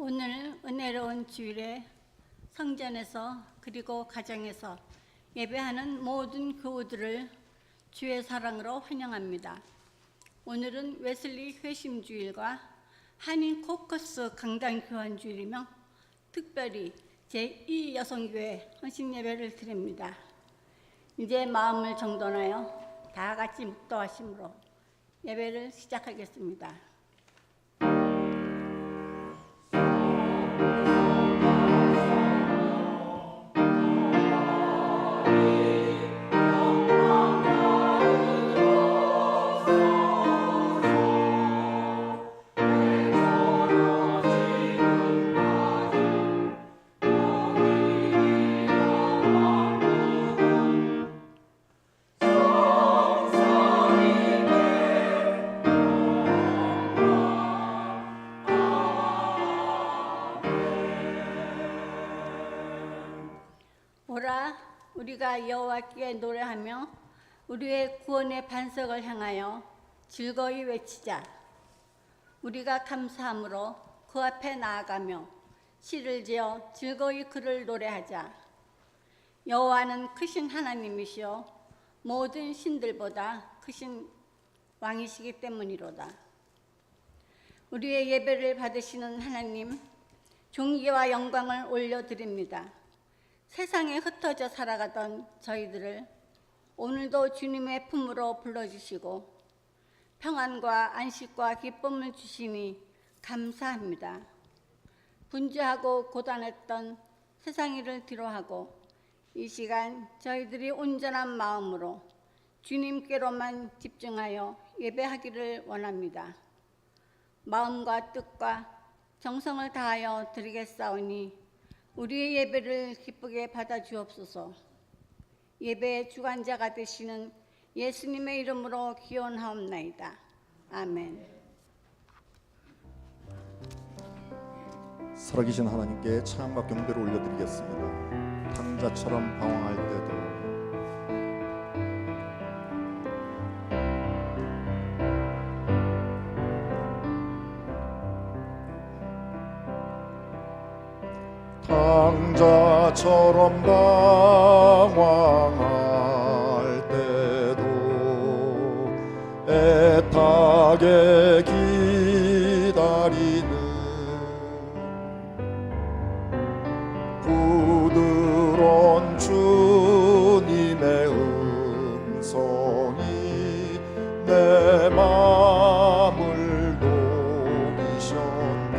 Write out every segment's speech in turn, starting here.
오늘 은혜로운 주일에 성전에서 그리고 가정에서 예배하는 모든 교우들을 주의 사랑으로 환영합니다. 오늘은 웨슬리 회심주일과 한인 코커스 강단 교환주일이며 특별히 제2 여성교회 헌신예배를 드립니다. 이제 마음을 정돈하여 다 같이 묵도하심으로 예배를 시작하겠습니다. 오라 우리가 여호와께 노래하며 우리의 구원의 반석을 향하여 즐거이 외치자. 우리가 감사함으로 그 앞에 나아가며 시를 지어 즐거이 그를 노래하자. 여호와는 크신 하나님이시요 모든 신들보다 크신 왕이시기 때문이로다. 우리의 예배를 받으시는 하나님, 존귀와 영광을 올려드립니다. 세상에 흩어져 살아가던 저희들을 오늘도 주님의 품으로 불러주시고 평안과 안식과 기쁨을 주시니 감사합니다. 분주하고 고단했던 세상 일을 뒤로하고 이 시간 저희들이 온전한 마음으로 주님께로만 집중하여 예배하기를 원합니다. 마음과 뜻과 정성을 다하여 드리겠사오니 우리의 예배를 기쁘게 받아주옵소서. 예배의 주관자가 되시는 예수님의 이름으로 기원하옵나이다. 아멘. 살아계신 하나님께 찬양과 경배를 올려드리겠습니다. 탕자처럼 방황할 때도 탕자처럼 방황할 때도 애타게 기다리는 부드러운 주님의 음성이 내 마음을 녹이셨네.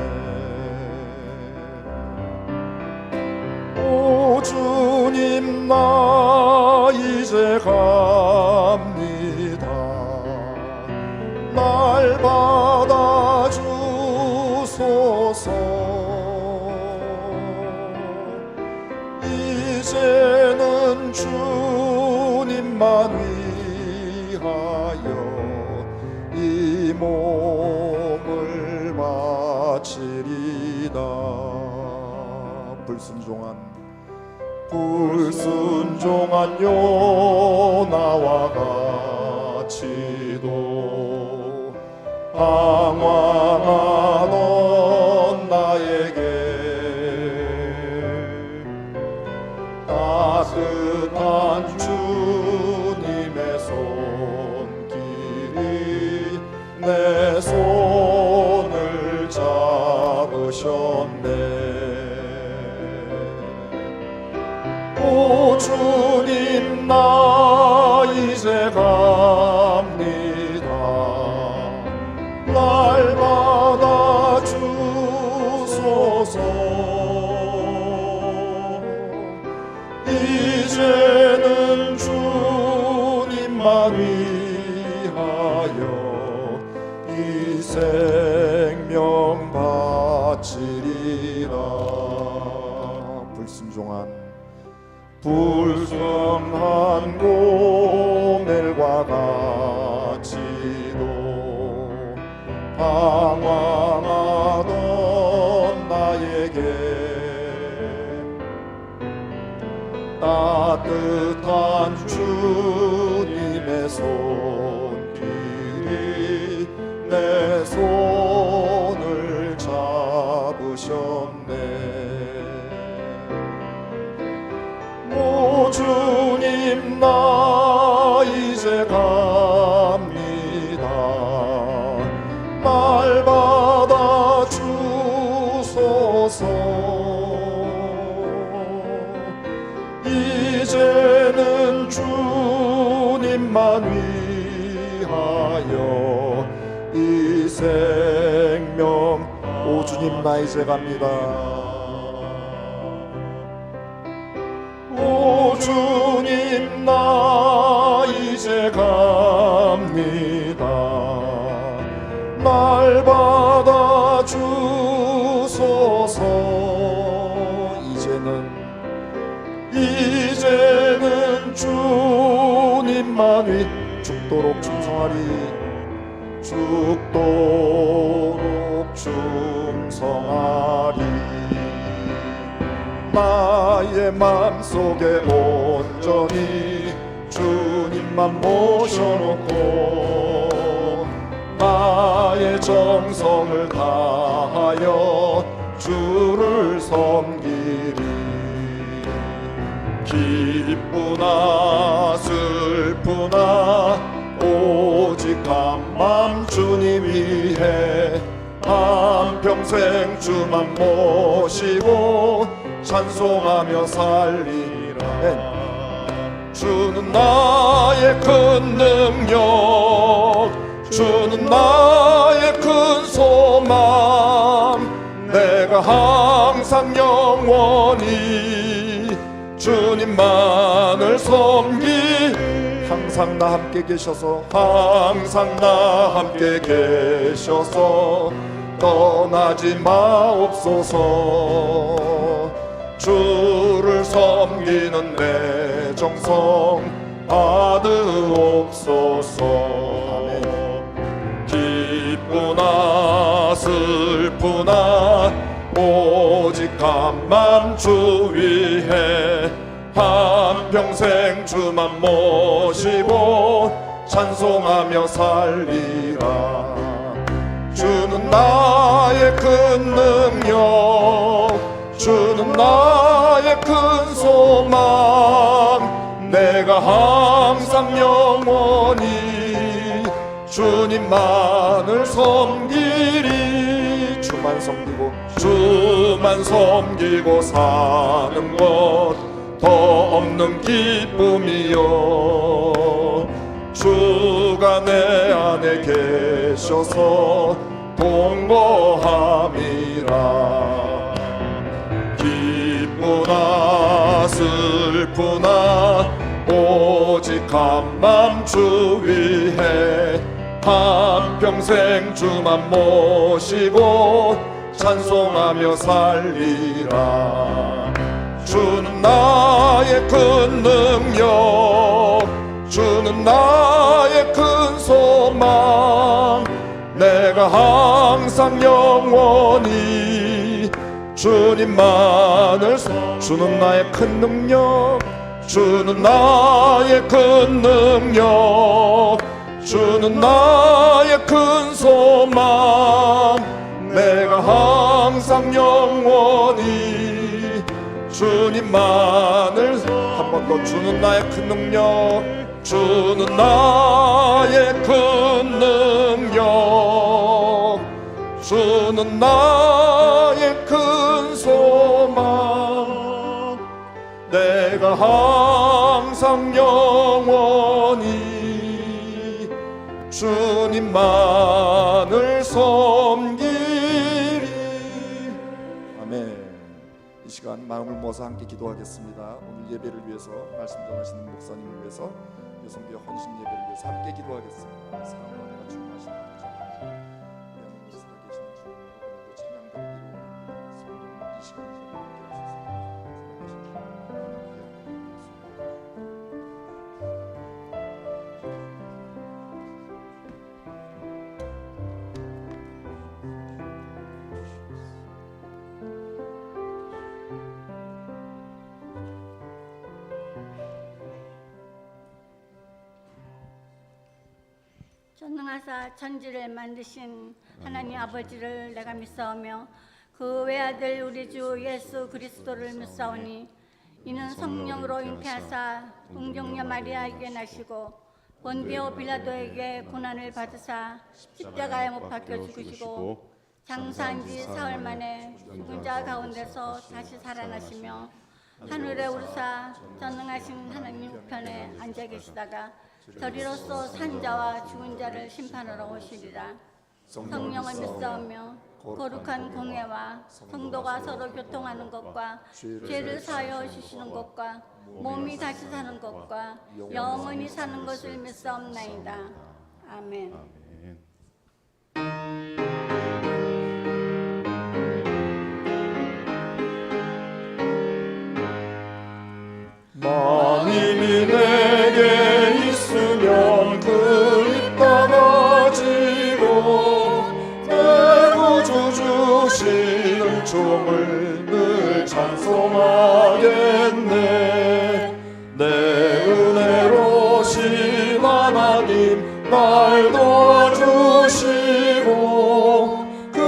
오 주님, 나 이제 갑니다. 날 받아주소서. 이제는 주님만 위하여 이 몸을 바치리다. 불순종한 요나와 같이도 방황하던 나에게 따뜻한 주님의 손길이 내 손을 잡으셨네. 오 주님, 나 이제 갑니다. 날 받아주소서. 이제는 주님만 위하여 이 생명 바치리라. 불순한 고멜과 같이도 방황하던 나에게 따뜻한 주님의 손길이 내 손을 잡으셨네. 주소서. 이제는 주님만 위하여 이 생명. 오 주님 나 이제 갑니다. 오 주님 나 이제 갑니다. 날 받아 주소서. 이제는 주님만 위 죽도록 충성하리. 죽도록 충성하리. 나의 맘속에 온전히 주님만 모셔놓고 나의 정성을 다하여 주를 섬기리. 기쁘나 슬프나 오직 한맘 주님 위해 한평생 주만 모시고 찬송하며 살리라. 주는 나의 큰 능력, 주는 나의 큰 소망. 내가 항상 영원히 주님만을 섬기. 항상 나 함께 계셔서, 항상 나 함께 계셔서 떠나지 마옵소서. 주를 섬기는 내 정성 받으옵소서. 아멘. 기쁘나 슬프나 오직 한맘 주 위해 한평생 주만 모시고 찬송하며 살리라. 주는 나의 큰 능력, 주는 나의 큰 소망. 내가 항상 영원히 주님만을 섬기리. 주만 섬기고 사는 것 더 없는 기쁨이요. 주가 내 안에 계셔서 동거함이라. 기쁘나 슬프나 오직 한맘 주 위해 한평생 주만 모시고 찬송하며 살리라. 주는 나의 큰 능력, 주는 나의 큰 소망. 내가 항상 영원히 주님만을 주는 나의 큰 능력, 주는 나의 큰 능력, 주는 나의 큰 소망. 내가 항상 영원히 주님만을 한 번 더. 주는 나의 큰 능력, 주는 나의 큰 능력, 주는 나의 큰 소망. 내가 항상 영원히 주님만을 섬기리. 아멘. 이 시간 마음을 모아서 함께 기도하겠습니다. 오늘 예배를 위해서, 말씀 전하시는 목사님을 위해서, 여성교회 헌신 예배를 위해서 함께 기도하겠습니다. 사랑과 은혜가 충만하신 아버지 하나님, 우리 안에 살아계시는 주님, 오늘도 찬양들을 이루어옵니다. 성령 이 시간 함께 하셔서 살아계신 주님 전능하사 천지를 만드신 하나님 아버지를 내가 믿사오며 그 외아들 우리 주 예수 그리스도를 믿사오니 이는 성령으로 잉태하사 동정녀 마리아에게 나시고 본디오 빌라도에게 고난을 받으사 십자가에 못 박혀 죽으시고 장사한 지 사흘 만에 죽은 자 가운데서 다시 살아나시며 하늘에 오르사 전능하신 하나님 우편에 앉아 계시다가 저리로서 산 자와 죽은 자를 심판하러 오시리라. 성령을 믿사오며 거룩한 공회와 성도가 서로 교통하는 것과 죄를 사하여 주시는 것과 몸이 다시 사는 것과 영원히 사는 것을 믿사옵나이다. 아멘. 만인이 내게 있으면 그 입 닫아지고 내 구주 주신 은총을 늘 찬송하겠네. 내 은혜로신 하나님 날 도와주시고 그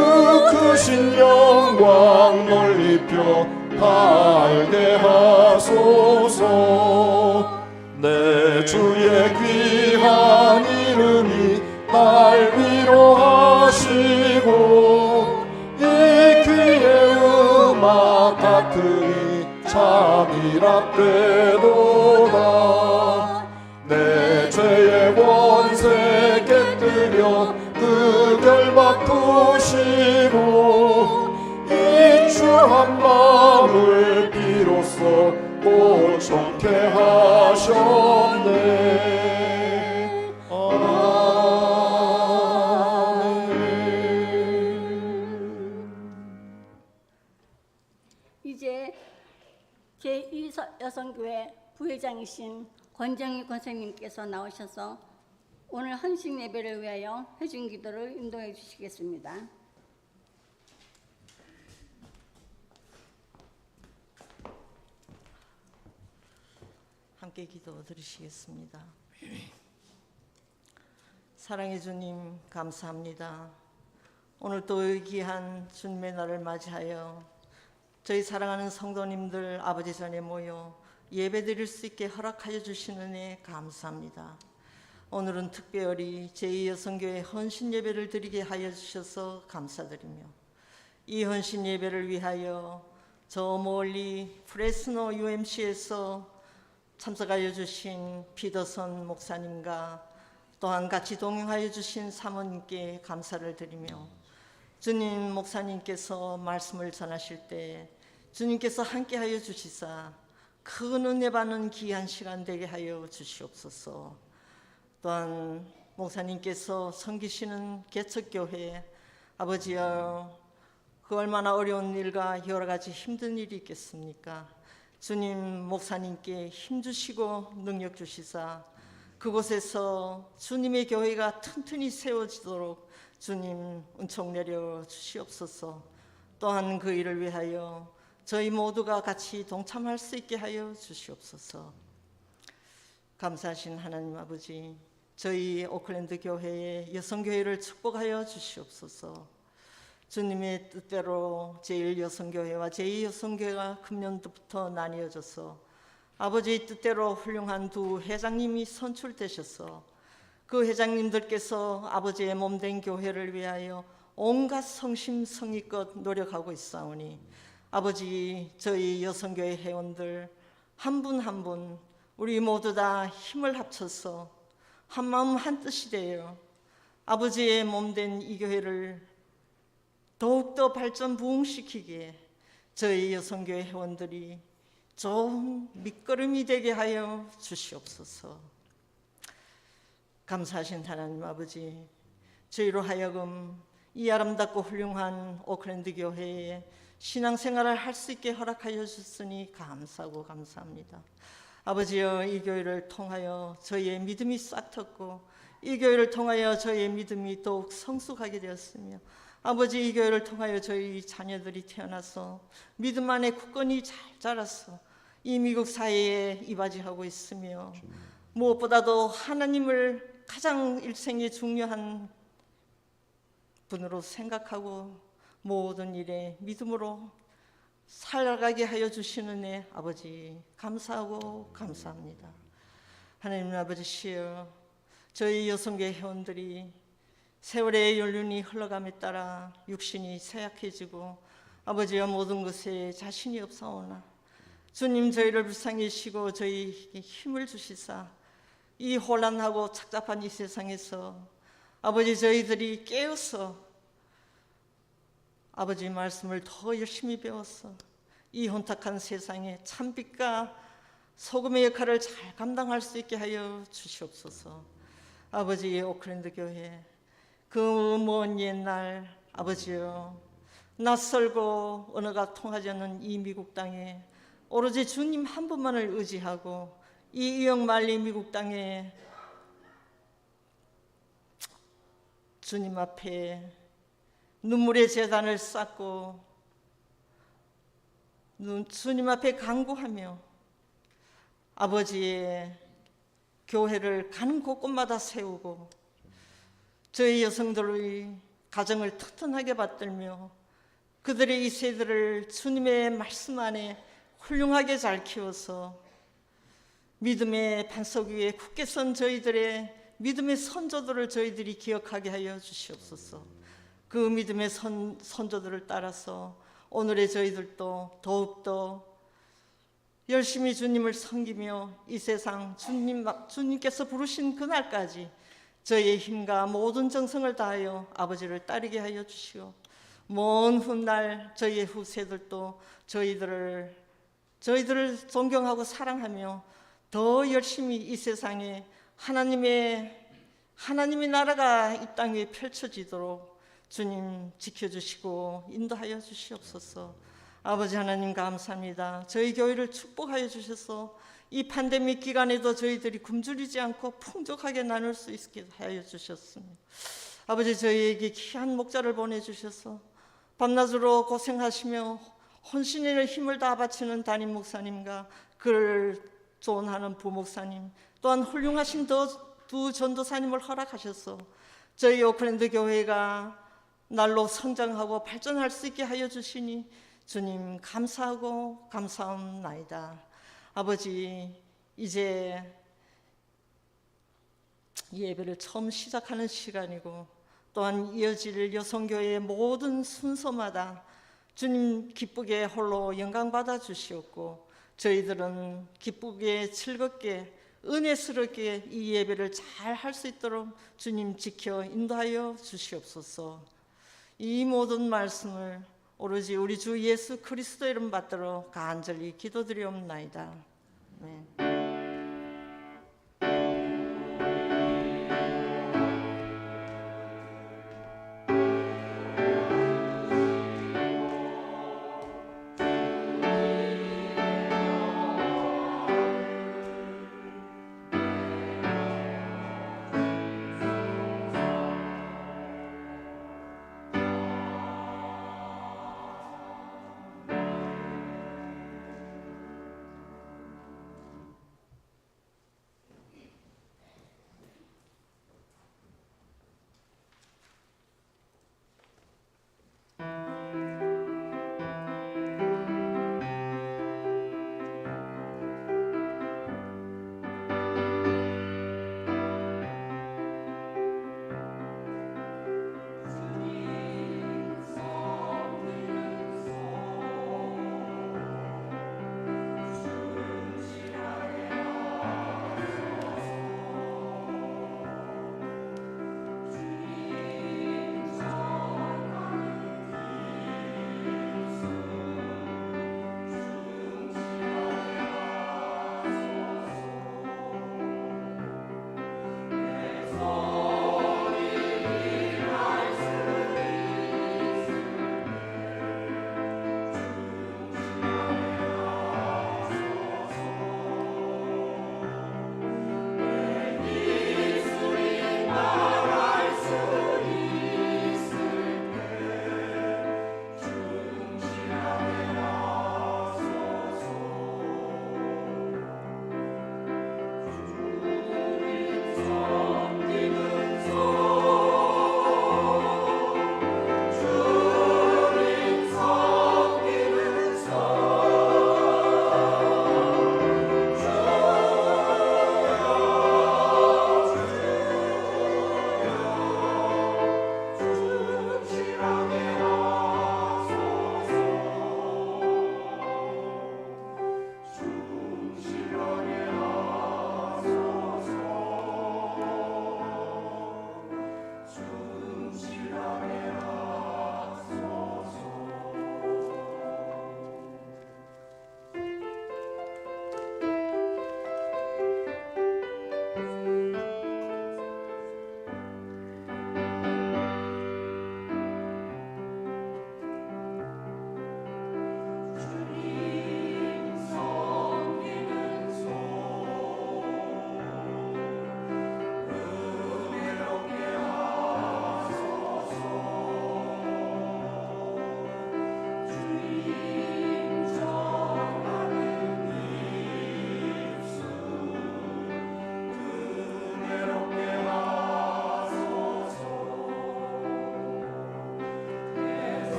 크신 영광 널리 펴 알게 하소서. 내 주의 귀한 이름이 날 위로하시고 이 귀의 음악 같으니 참이랍되도다. 내 죄의 원세 깨뜨려 그 결박 푸시고 주 한 마음을 비로소 온전케 하셨네. 아멘. 이제 제2여성교회 부회장이신 권정희 권사님께서 나오셔서 오늘 헌신 예배를 위하여 회중 기도를 인도해 주시겠습니다. 함께 기도 드리시겠습니다. 사랑의 주님 감사합니다. 오늘 또 이 귀한 주님의 날을 맞이하여 저희 사랑하는 성도님들 아버지 전에 모여 예배 드릴 수 있게 허락하여 주시는 은혜 감사합니다. 오늘은 특별히 제2여성교회 헌신 예배를 드리게 하여 주셔서 감사드리며 이 헌신 예배를 위하여 저 멀리 프레스노 UMC에서 참석하여 주신 피더선 목사님과 또한 같이 동행하여 주신 사모님께 감사를 드리며 주님 목사님께서 말씀을 전하실 때 주님께서 함께하여 주시사 큰 은혜 받는 귀한 시간 되게 하여 주시옵소서. 또한 목사님께서 섬기시는 개척교회 아버지여 그 얼마나 어려운 일과 여러 가지 힘든 일이 있겠습니까? 주님 목사님께 힘주시고 능력 주시사 그곳에서 주님의 교회가 튼튼히 세워지도록 주님 은총 내려 주시옵소서. 또한 그 일을 위하여 저희 모두가 같이 동참할 수 있게 하여 주시옵소서. 감사하신 하나님 아버지, 저희 오클랜드 교회의 여성교회를 축복하여 주시옵소서. 주님의 뜻대로 제1여성교회와 제2여성교회가 금년도부터 나뉘어져서 아버지의 뜻대로 훌륭한 두 회장님이 선출되셔서 그 회장님들께서 아버지의 몸된 교회를 위하여 온갖 성심성의껏 노력하고 있사오니 아버지 저희 여성교회 회원들 한 분 한 분 우리 모두 다 힘을 합쳐서 한 마음 한 뜻이 되어 아버지의 몸된 이 교회를 더욱더 발전 부흥시키기에 저희 여성교회 회원들이 좋은 밑거름이 되게 하여 주시옵소서. 감사하신 하나님 아버지, 저희로 하여금 이 아름답고 훌륭한 오클랜드 교회에 신앙생활을 할 수 있게 허락하여 주셨으니 감사하고 감사합니다. 아버지여, 이 교회를 통하여 저희의 믿음이 싹텄고 이 교회를 통하여 저희의 믿음이 더욱 성숙하게 되었으며 아버지, 이 교회를 통하여 저희 자녀들이 태어나서 믿음 안에 굳건히 잘 자라서 이 미국 사회에 이바지하고 있으며 무엇보다도 하나님을 가장 일생에 중요한 분으로 생각하고 모든 일에 믿음으로 살아가게 하여 주시는 애 아버지 감사하고 감사합니다. 하나님 아버지시여, 저희 여성교회 회원들이 세월의 연륜이 흘러감에 따라 육신이 쇠약해지고 아버지와 모든 것에 자신이 없사오나 주님 저희를 불쌍히 여시고 저희에게 힘을 주시사 이 혼란하고 착잡한 이 세상에서 아버지 저희들이 깨어서 아버지 말씀을 더 열심히 배워서 이 혼탁한 세상에 참빛과 소금의 역할을 잘 감당할 수 있게 하여 주시옵소서. 아버지 오클랜드 교회 그 먼 옛날 아버지여 낯설고 언어가 통하지 않는 이 미국 땅에 오로지 주님 한 분만을 의지하고 이 이역만리 미국 땅에 주님 앞에 눈물의 제단을 쌓고 주님 앞에 간구하며 아버지의 교회를 가는 곳곳마다 세우고 저희 여성들의 가정을 튼튼하게 받들며 그들의 이 세대를 주님의 말씀 안에 훌륭하게 잘 키워서 믿음의 반석 위에 굳게 선 저희들의 믿음의 선조들을 저희들이 기억하게 하여 주시옵소서. 그 믿음의 선조들을 따라서 오늘의 저희들도 더욱더 열심히 주님을 섬기며 이 세상 주님께서 부르신 그날까지 저희의 힘과 모든 정성을 다하여 아버지를 따르게 하여 주시오. 먼 훗날 저희의 후세들도 저희들을 존경하고 사랑하며 더 열심히 이 세상에 하나님의 나라가 이 땅 위에 펼쳐지도록 주님 지켜주시고 인도하여 주시옵소서. 아버지 하나님 감사합니다. 저희 교회를 축복하여 주셔서 이 팬데믹 기간에도 저희들이 굶주리지 않고 풍족하게 나눌 수 있게 하여 주셨습니다. 아버지 저희에게 귀한 목자를 보내주셔서 밤낮으로 고생하시며 혼신의 힘을 다 바치는 담임 목사님과 그를 조언하는 부목사님 또한 훌륭하신 두 전도사님을 허락하셔서 저희 오클랜드 교회가 날로 성장하고 발전할 수 있게 하여 주시니 주님 감사하고 감사합나이다. 아버지 이제 예배를 처음 시작하는 시간이고 또한 이어질 여성교회의 모든 순서마다 주님 기쁘게 홀로 영광 받아 주시옵고 저희들은 기쁘게 즐겁게 은혜스럽게 이 예배를 잘 할 수 있도록 주님 지켜 인도하여 주시옵소서. 이 모든 말씀을 오로지 우리 주 예수 그리스도 이름 받들어 간절히 기도드리옵나이다. 네.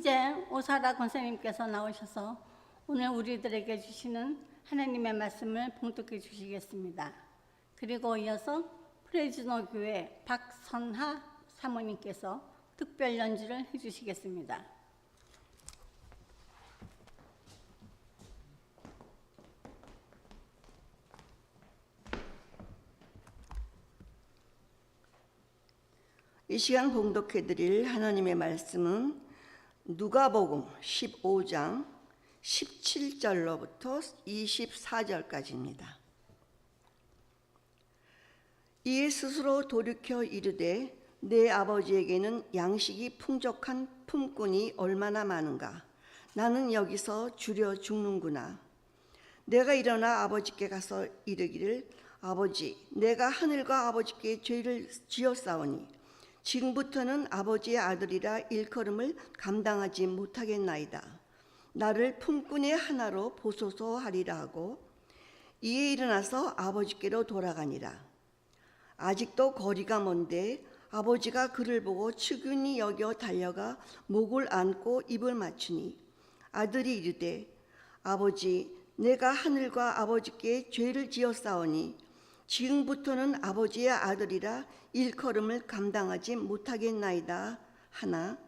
이제 오사라 권사님께서 나오셔서 오늘 우리들에게 주시는 하나님의 말씀을 봉독해 주시겠습니다. 그리고 이어서 프레즈노 교회 박선하 사모님께서 특별 연주를 해주시겠습니다. 이 시간 봉독해드릴 하나님의 말씀은 누가복음 15장 17절로부터 24절까지입니다. 이에 스스로 돌이켜 이르되 내 아버지에게는 양식이 풍족한 품꾼이 얼마나 많은가. 나는 여기서 주려 죽는구나. 내가 일어나 아버지께 가서 이르기를 아버지, 내가 하늘과 아버지께 죄를 지었사오니 지금부터는 아버지의 아들이라 일컬음을 감당하지 못하겠나이다. 나를 품꾼의 하나로 보소서 하리라 하고 이에 일어나서 아버지께로 돌아가니라. 아직도 거리가 먼데 아버지가 그를 보고 측은히 여겨 달려가 목을 안고 입을 맞추니 아들이 이르되 아버지, 내가 하늘과 아버지께 죄를 지었사오니 지금부터는 아버지의 아들이라 일컬음을 감당하지 못하겠나이다 하나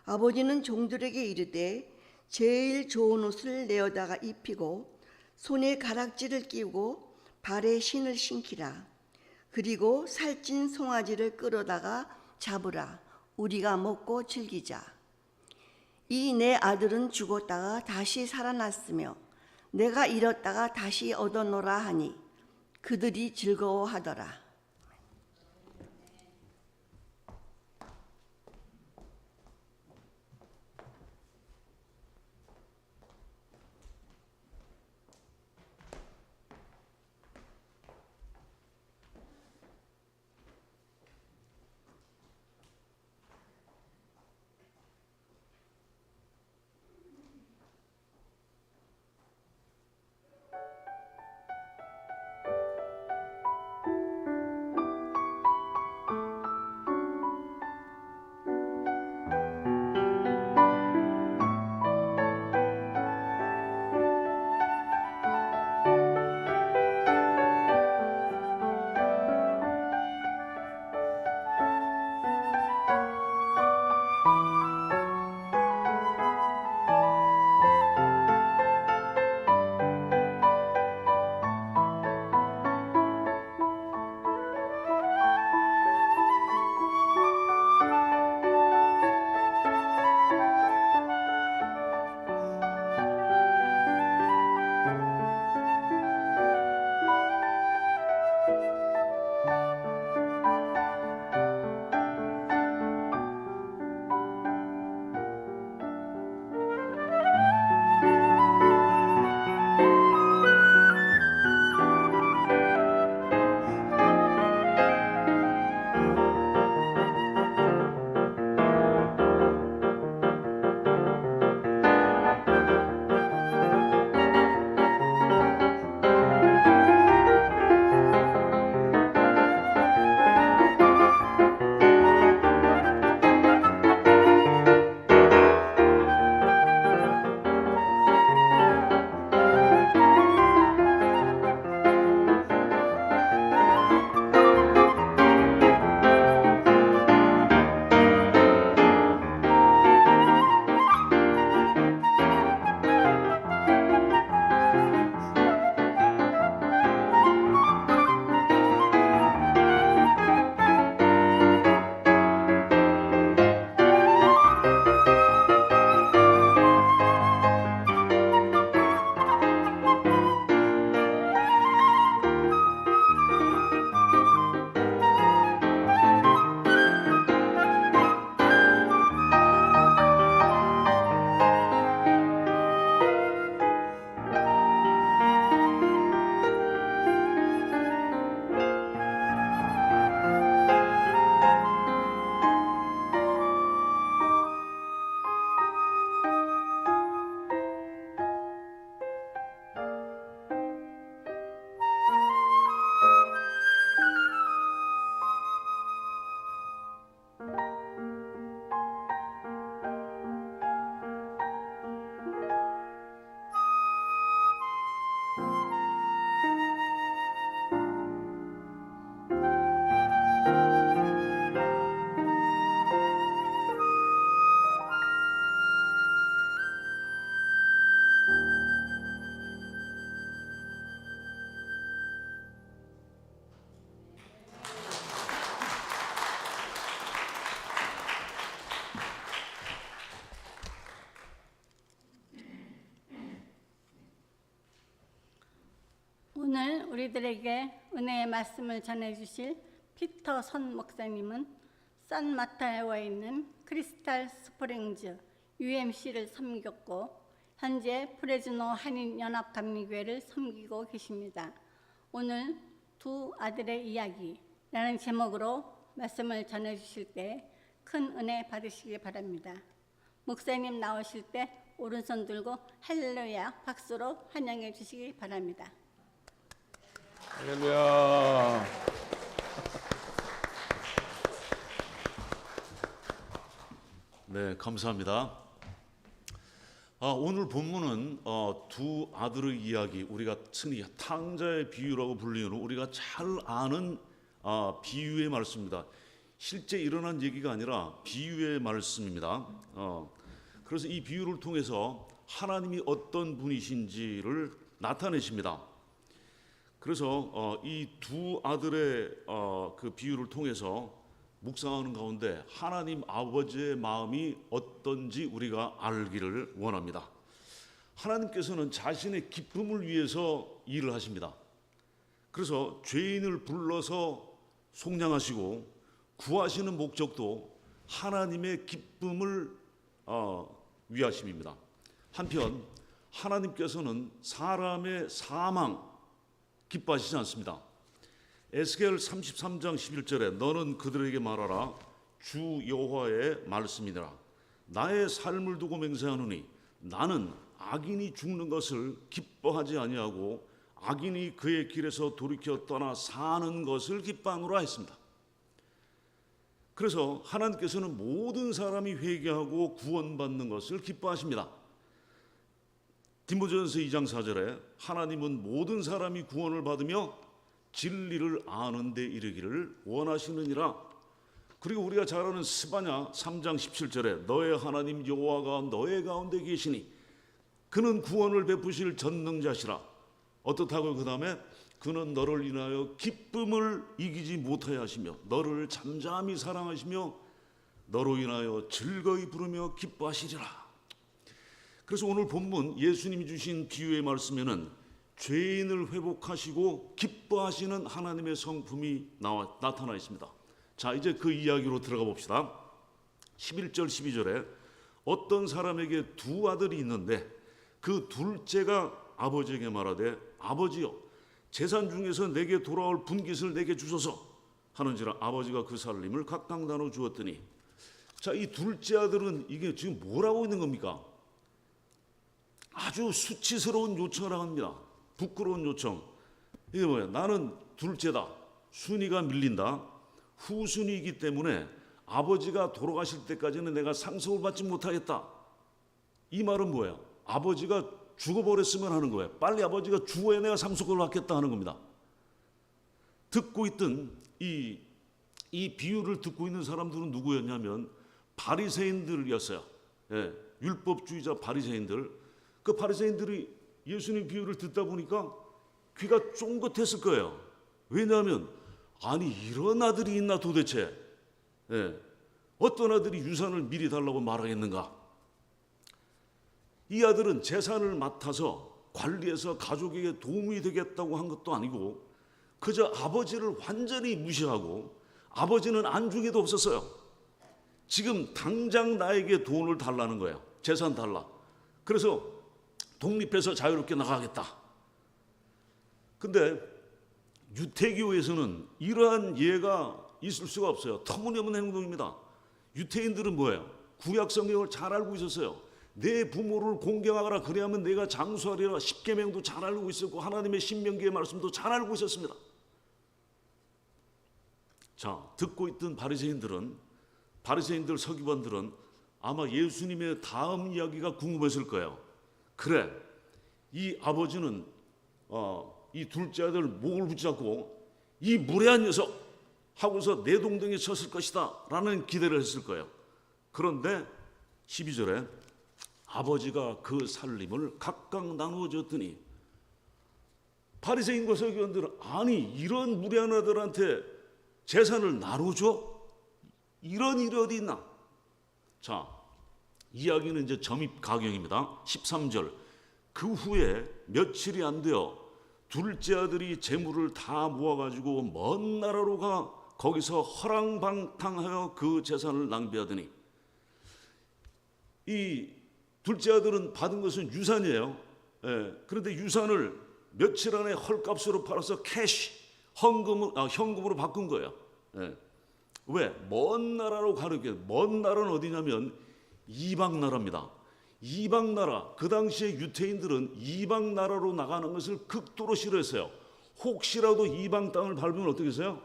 아버지는 종들에게 이르되 제일 좋은 옷을 내어다가 입히고 손에 가락지를 끼우고 발에 신을 신기라. 그리고 살찐 송아지를 끌어다가 잡으라. 우리가 먹고 즐기자. 이 내 아들은 죽었다가 다시 살아났으며 내가 잃었다가 다시 얻어노라 하니 그들이 즐거워하더라. 우리들에게 은혜의 말씀을 전해주실 피터 선 목사님은 산마타오에 있는 크리스탈 스프링즈 UMC를 섬겼고 현재 프레즈노 한인연합감리교회를 섬기고 계십니다. 오늘 두 아들의 이야기라는 제목으로 말씀을 전해주실 때 큰 은혜 받으시기 바랍니다. 목사님 나오실 때 오른손 들고 할렐루야 박수로 환영해 주시기 바랍니다. 할렐루야. 네, 감사합니다. 오늘 본문은 두 아들의 이야기, 우리가 흔히 탕자의 비유라고 불리는 우리가 잘 아는 비유의 말씀입니다. 실제 일어난 얘기가 아니라 비유의 말씀입니다. 그래서 이 비유를 통해서 하나님이 어떤 분이신지를 나타내십니다. 그래서 이 두 아들의 그 비유를 통해서 묵상하는 가운데 하나님 아버지의 마음이 어떤지 우리가 알기를 원합니다. 하나님께서는 자신의 기쁨을 위해서 일을 하십니다. 그래서 죄인을 불러서 속량하시고 구하시는 목적도 하나님의 기쁨을 위하심입니다. 한편 하나님께서는 사람의 사망 기뻐하시지 않습니다. 에스겔 33장 11절에 너는 그들에게 말하라 주 여호와의 말씀이니라 나의 삶을 두고 맹세하노니 나는 악인이 죽는 것을 기뻐하지 아니하고 악인이 그의 길에서 돌이켜 떠나 사는 것을 기뻐하노라 했습니다. 그래서 하나님께서는 모든 사람이 회개하고 구원받는 것을 기뻐하십니다. 디모데전서 2장 4절에 하나님은 모든 사람이 구원을 받으며 진리를 아는 데 이르기를 원하시느니라. 그리고 우리가 잘 아는 스바냐 3장 17절에 너의 하나님 여호와가 너의 가운데 계시니 그는 구원을 베푸실 전능자시라. 어떻다고 그 다음에 그는 너를 인하여 기쁨을 이기지 못하여 하시며 너를 잠잠히 사랑하시며 너로 인하여 즐거이 부르며 기뻐하시리라. 그래서 오늘 본문 예수님이 주신 비유의 말씀에는 죄인을 회복하시고 기뻐하시는 하나님의 성품이 나타나 있습니다. 자, 이제 그 이야기로 들어가 봅시다. 11절 12절에 어떤 사람에게 두 아들이 있는데 그 둘째가 아버지에게 말하되 아버지여 재산 중에서 내게 돌아올 분깃을 내게 주소서 하는지라 아버지가 그 살림을 각각 나눠 주었더니 자, 이 둘째 아들은 이게 지금 뭐라고 있는 겁니까? 아주 수치스러운 요청을 합니다. 부끄러운 요청. 이게 뭐야? 나는 둘째다. 순위가 밀린다. 후순위이기 때문에 아버지가 돌아가실 때까지는 내가 상속을 받지 못하겠다. 이 말은 뭐예요? 아버지가 죽어버렸으면 하는 거예요. 빨리 아버지가 죽어야 내가 상속을 받겠다 하는 겁니다. 듣고 있던 이 비유를 듣고 있는 사람들은 누구였냐면 바리새인들이었어요. 예, 율법주의자 바리새인들. 그 바리새인들이 예수님 비유를 듣다 보니까 귀가 쫑긋했을 거예요. 왜냐하면 아니 이런 아들이 있나 도대체. 예, 어떤 아들이 유산을 미리 달라고 말하겠는가. 이 아들은 재산을 맡아서 관리해서 가족에게 도움이 되겠다고 한 것도 아니고 그저 아버지를 완전히 무시하고 아버지는 안중에도 없었어요. 지금 당장 나에게 돈을 달라는 거예요. 재산 달라. 그래서 독립해서 자유롭게 나가겠다. 근데 유태교에서는 이러한 예가 있을 수가 없어요. 터무니없는 행동입니다. 유태인들은 뭐예요? 구약 성경을 잘 알고 있었어요. 내 부모를 공경하거라 그래야만 내가 장수하리라 십계명도 잘 알고 있었고 하나님의 신명기의 말씀도 잘 알고 있었습니다. 자, 듣고 있던 바리새인들 서기관들은 아마 예수님의 다음 이야기가 궁금했을 거예요. 그래, 이 아버지는 이 둘째 아들 목을 붙잡고 이 무례한 녀석 하고서 내 동댕이에 쳤을 것이다 라는 기대를 했을 거예요. 그런데 12절에 아버지가 그 살림을 각각 나누어 줬더니 바리새인과 서기관들은 아니 이런 무례한 아들한테 재산을 나눠줘? 이런 일이 어디 있나? 자, 이야기는 이제 점입 가경입니다. 13절 그 후에 며칠이 안 되어 둘째 아들이 재물을 다 모아가지고 먼 나라로 가 거기서 허랑방탕하여 그 재산을 낭비하더니, 이 둘째 아들은 받은 것은 유산이에요. 그런데 유산을 며칠 안에 헐값으로 팔아서 현금으로 바꾼 거예요. 왜? 먼 나라로 가르게. 먼 나라는 어디냐면 이방 나라입니다. 이방 나라, 그 당시에 유태인들은 이방 나라로 나가는 것을 극도로 싫어했어요. 혹시라도 이방 땅을 밟으면 어떻게 했어요?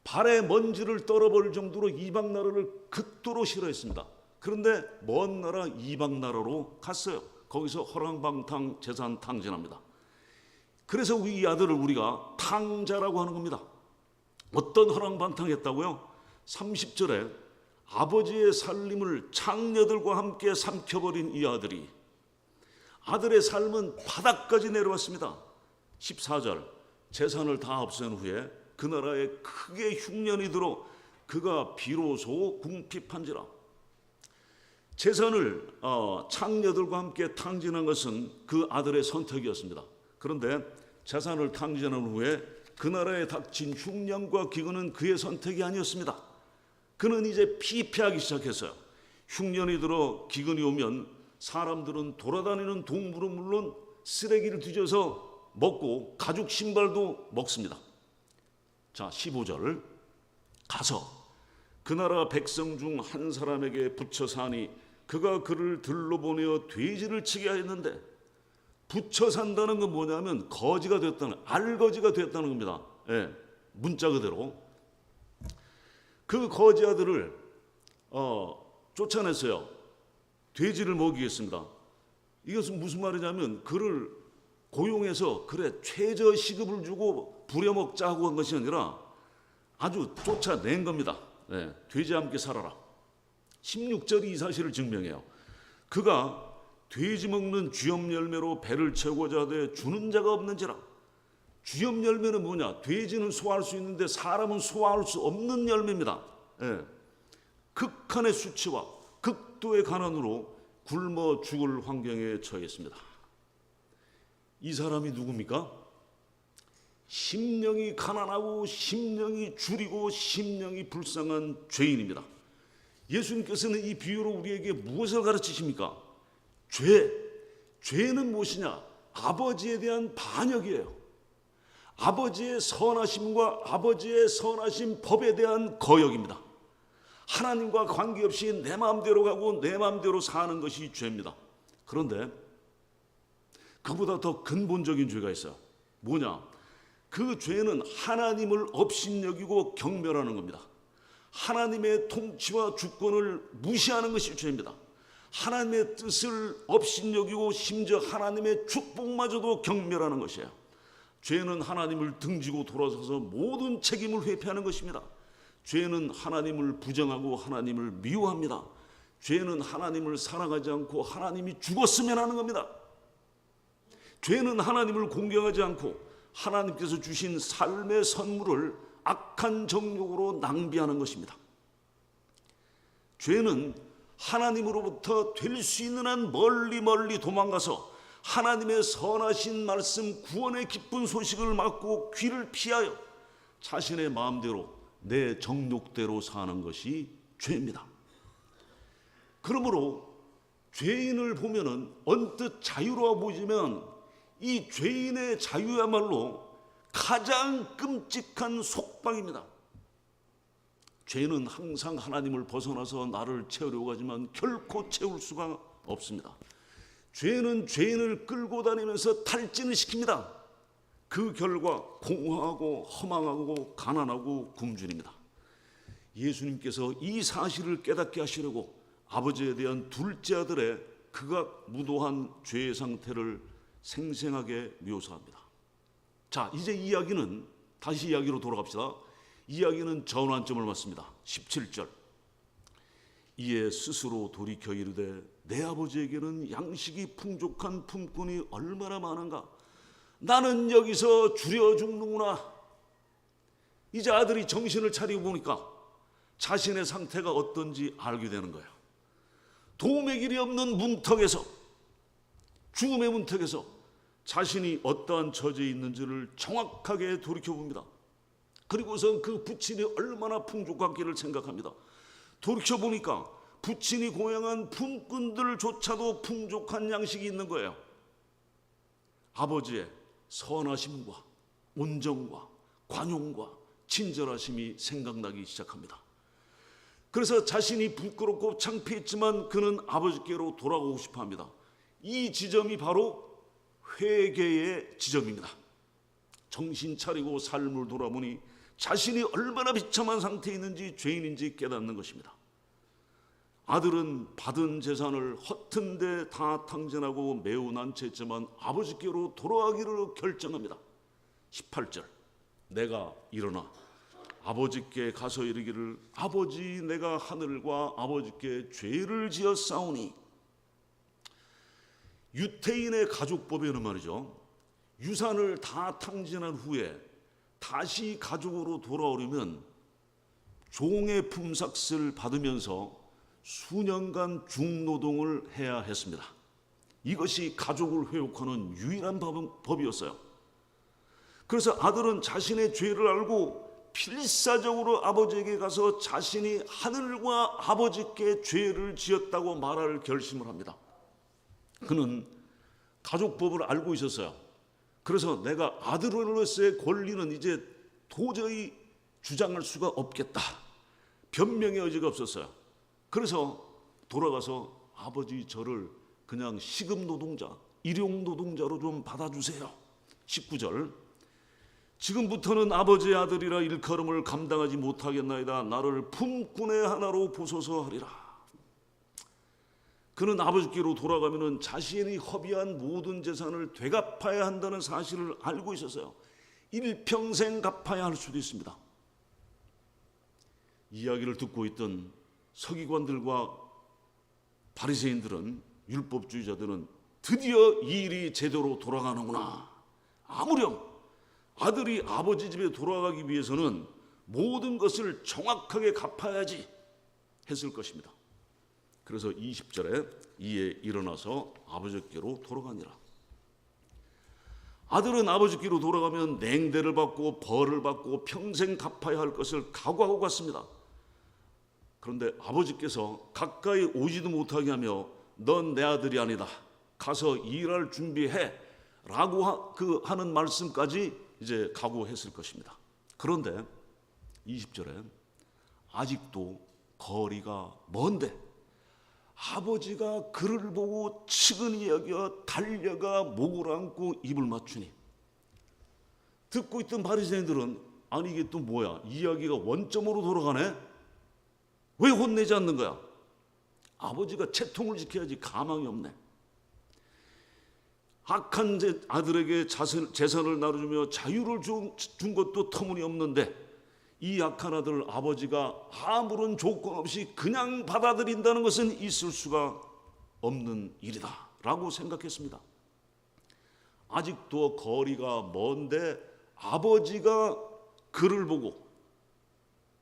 발에 먼지를 떨어버릴 정도로 이방 나라를 극도로 싫어했습니다. 그런데 먼 나라 이방 나라로 갔어요. 거기서 허랑방탕 재산 탕진합니다. 그래서 이 아들을 우리가 탕자라고 하는 겁니다. 어떤 허랑방탕했다고요? 30절에 아버지의 살림을 창녀들과 함께 삼켜버린 이 아들이, 아들의 삶은 바닥까지 내려왔습니다. 14절, 재산을 다 없앤 후에 그 나라에 크게 흉년이 들어 그가 비로소 궁핍한지라. 재산을 창녀들과 함께 탕진한 것은 그 아들의 선택이었습니다. 그런데 재산을 탕진한 후에 그 나라에 닥친 흉년과 기근은 그의 선택이 아니었습니다. 그는 이제 피폐하기 시작했어요. 흉년이 들어 기근이 오면 사람들은 돌아다니는 동물은 물론 쓰레기를 뒤져서 먹고 가죽 신발도 먹습니다. 자, 15절, 가서 그 나라 백성 중 한 사람에게 붙여 사니 그가 그를 들러보내어 돼지를 치게 하였는데, 붙여 산다는 건 뭐냐면 거지가 됐다는, 알거지가 됐다는 겁니다. 문자 그대로 그 거지 아들을 쫓아냈어요. 돼지를 먹이겠습니다. 이것은 무슨 말이냐면 그를 고용해서 그래 최저 시급을 주고 부려먹자 하고 한 것이 아니라 아주 쫓아낸 겁니다. 돼지와 함께 살아라. 16절이 이 사실을 증명해요. 그가 돼지 먹는 쥐염 열매로 배를 채우고자 하되 주는 자가 없는지라. 쥐염 열매는 뭐냐? 돼지는 소화할 수 있는데 사람은 소화할 수 없는 열매입니다. 극한의 수치와 극도의 가난으로 굶어 죽을 환경에 처했습니다. 이 사람이 누굽니까? 심령이 가난하고 심령이 줄이고 심령이 불쌍한 죄인입니다. 예수님께서는 이 비유로 우리에게 무엇을 가르치십니까? 죄는 무엇이냐? 아버지에 대한 반역이에요. 아버지의 선하심과 아버지의 선하신 법에 대한 거역입니다. 하나님과 관계없이 내 마음대로 가고 내 마음대로 사는 것이 죄입니다. 그런데 그보다 더 근본적인 죄가 있어요. 뭐냐? 그 죄는 하나님을 업신여기고 경멸하는 겁니다. 하나님의 통치와 주권을 무시하는 것이 죄입니다. 하나님의 뜻을 업신여기고 심지어 하나님의 축복마저도 경멸하는 것이에요. 죄는 하나님을 등지고 돌아서서 모든 책임을 회피하는 것입니다. 죄는 하나님을 부정하고 하나님을 미워합니다. 죄는 하나님을 사랑하지 않고 하나님이 죽었으면 하는 겁니다. 죄는 하나님을 공경하지 않고 하나님께서 주신 삶의 선물을 악한 정욕으로 낭비하는 것입니다. 죄는 하나님으로부터 될 수 있는 한 멀리 멀리 도망가서 하나님의 선하신 말씀 구원의 기쁜 소식을 막고 귀를 피하여 자신의 마음대로 내 정욕대로 사는 것이 죄입니다. 그러므로 죄인을 보면은 언뜻 자유로워 보이지만 이 죄인의 자유야말로 가장 끔찍한 속박입니다. 죄는 항상 하나님을 벗어나서 나를 채우려고 하지만 결코 채울 수가 없습니다. 죄는 죄인을 끌고 다니면서 탈진을 시킵니다. 그 결과 공허하고 허망하고 가난하고 굶주립니다. 예수님께서 이 사실을 깨닫게 하시려고 아버지에 대한 둘째 아들의 극악무도한 죄의 상태를 생생하게 묘사합니다. 자, 이제 이야기는 다시 이야기로 돌아갑시다. 이야기는 전환점을 맞습니다. 17절. 이에 스스로 돌이켜 이르되 내 아버지에게는 양식이 풍족한 품꾼이 얼마나 많은가. 나는 여기서 줄여 죽는구나. 이제 아들이 정신을 차리고 보니까 자신의 상태가 어떤지 알게 되는 거예요. 도움의 길이 없는 문턱에서, 죽음의 문턱에서 자신이 어떠한 처지에 있는지를 정확하게 돌이켜봅니다. 그리고선 그 부친이 얼마나 풍족한지를 생각합니다. 돌이켜보니까 부친이 고용한 품꾼들조차도 풍족한 양식이 있는 거예요. 아버지의 선하심과 온정과 관용과 친절하심이 생각나기 시작합니다. 그래서 자신이 부끄럽고 창피했지만 그는 아버지께로 돌아오고 싶어 합니다. 이 지점이 바로 회개의 지점입니다. 정신 차리고 삶을 돌아보니 자신이 얼마나 비참한 상태에 있는지, 죄인인지 깨닫는 것입니다. 아들은 받은 재산을 허튼 데 다 탕진하고 매우 난처했지만 아버지께로 돌아가기를 결정합니다. 18절, 내가 일어나 아버지께 가서 이르기를 아버지, 내가 하늘과 아버지께 죄를 지었사오니. 유태인의 가족법에는 말이죠, 유산을 다 탕진한 후에 다시 가족으로 돌아오려면 종의 품삯을 받으면서 수년간 중노동을 해야 했습니다. 이것이 가족을 회복하는 유일한 법이었어요. 그래서 아들은 자신의 죄를 알고 필사적으로 아버지에게 가서 자신이 하늘과 아버지께 죄를 지었다고 말할 결심을 합니다. 그는 가족법을 알고 있었어요. 그래서 내가 아들로서의 권리는 이제 도저히 주장할 수가 없겠다. 변명의 여지가 없었어요. 그래서 돌아가서 아버지, 저를 그냥 시급 노동자, 일용 노동자로 좀 받아주세요. 19절, 지금부터는 아버지의 아들이라 일컬음을 감당하지 못하겠나이다. 나를 품꾼의 하나로 보소서 하리라. 그는 아버지께로 돌아가면 자신이 허비한 모든 재산을 되갚아야 한다는 사실을 알고 있었어요. 일평생 갚아야 할 수도 있습니다. 이야기를 듣고 있던 서기관들과 바리새인들은, 율법주의자들은 드디어 이 일이 제대로 돌아가는구나. 아무렴 아들이 아버지 집에 돌아가기 위해서는 모든 것을 정확하게 갚아야지 했을 것입니다. 그래서 20절에 이에 일어나서 아버지께로 돌아가니라. 아들은 아버지께로 돌아가면 냉대를 받고 벌을 받고 평생 갚아야 할 것을 각오하고 갔습니다. 그런데 아버지께서 가까이 오지도 못하게 하며 넌 내 아들이 아니다. 가서 일할 준비해 라고 하는 말씀까지 이제 각오했을 것입니다. 그런데 20절에 아직도 거리가 먼데 아버지가 그를 보고 측은히 여겨 달려가 목을 안고 입을 맞추니. 듣고 있던 바리새인들은 아니 이게 또 뭐야, 이야기가 원점으로 돌아가네. 왜 혼내지 않는 거야? 아버지가 채통을 지켜야지 가망이 없네. 악한 아들에게 재산을 나눠주며 자유를 준 것도 터무니없는데 이 악한 아들을 아버지가 아무런 조건 없이 그냥 받아들인다는 것은 있을 수가 없는 일이다 라고 생각했습니다. 아직도 거리가 먼데 아버지가 그를 보고,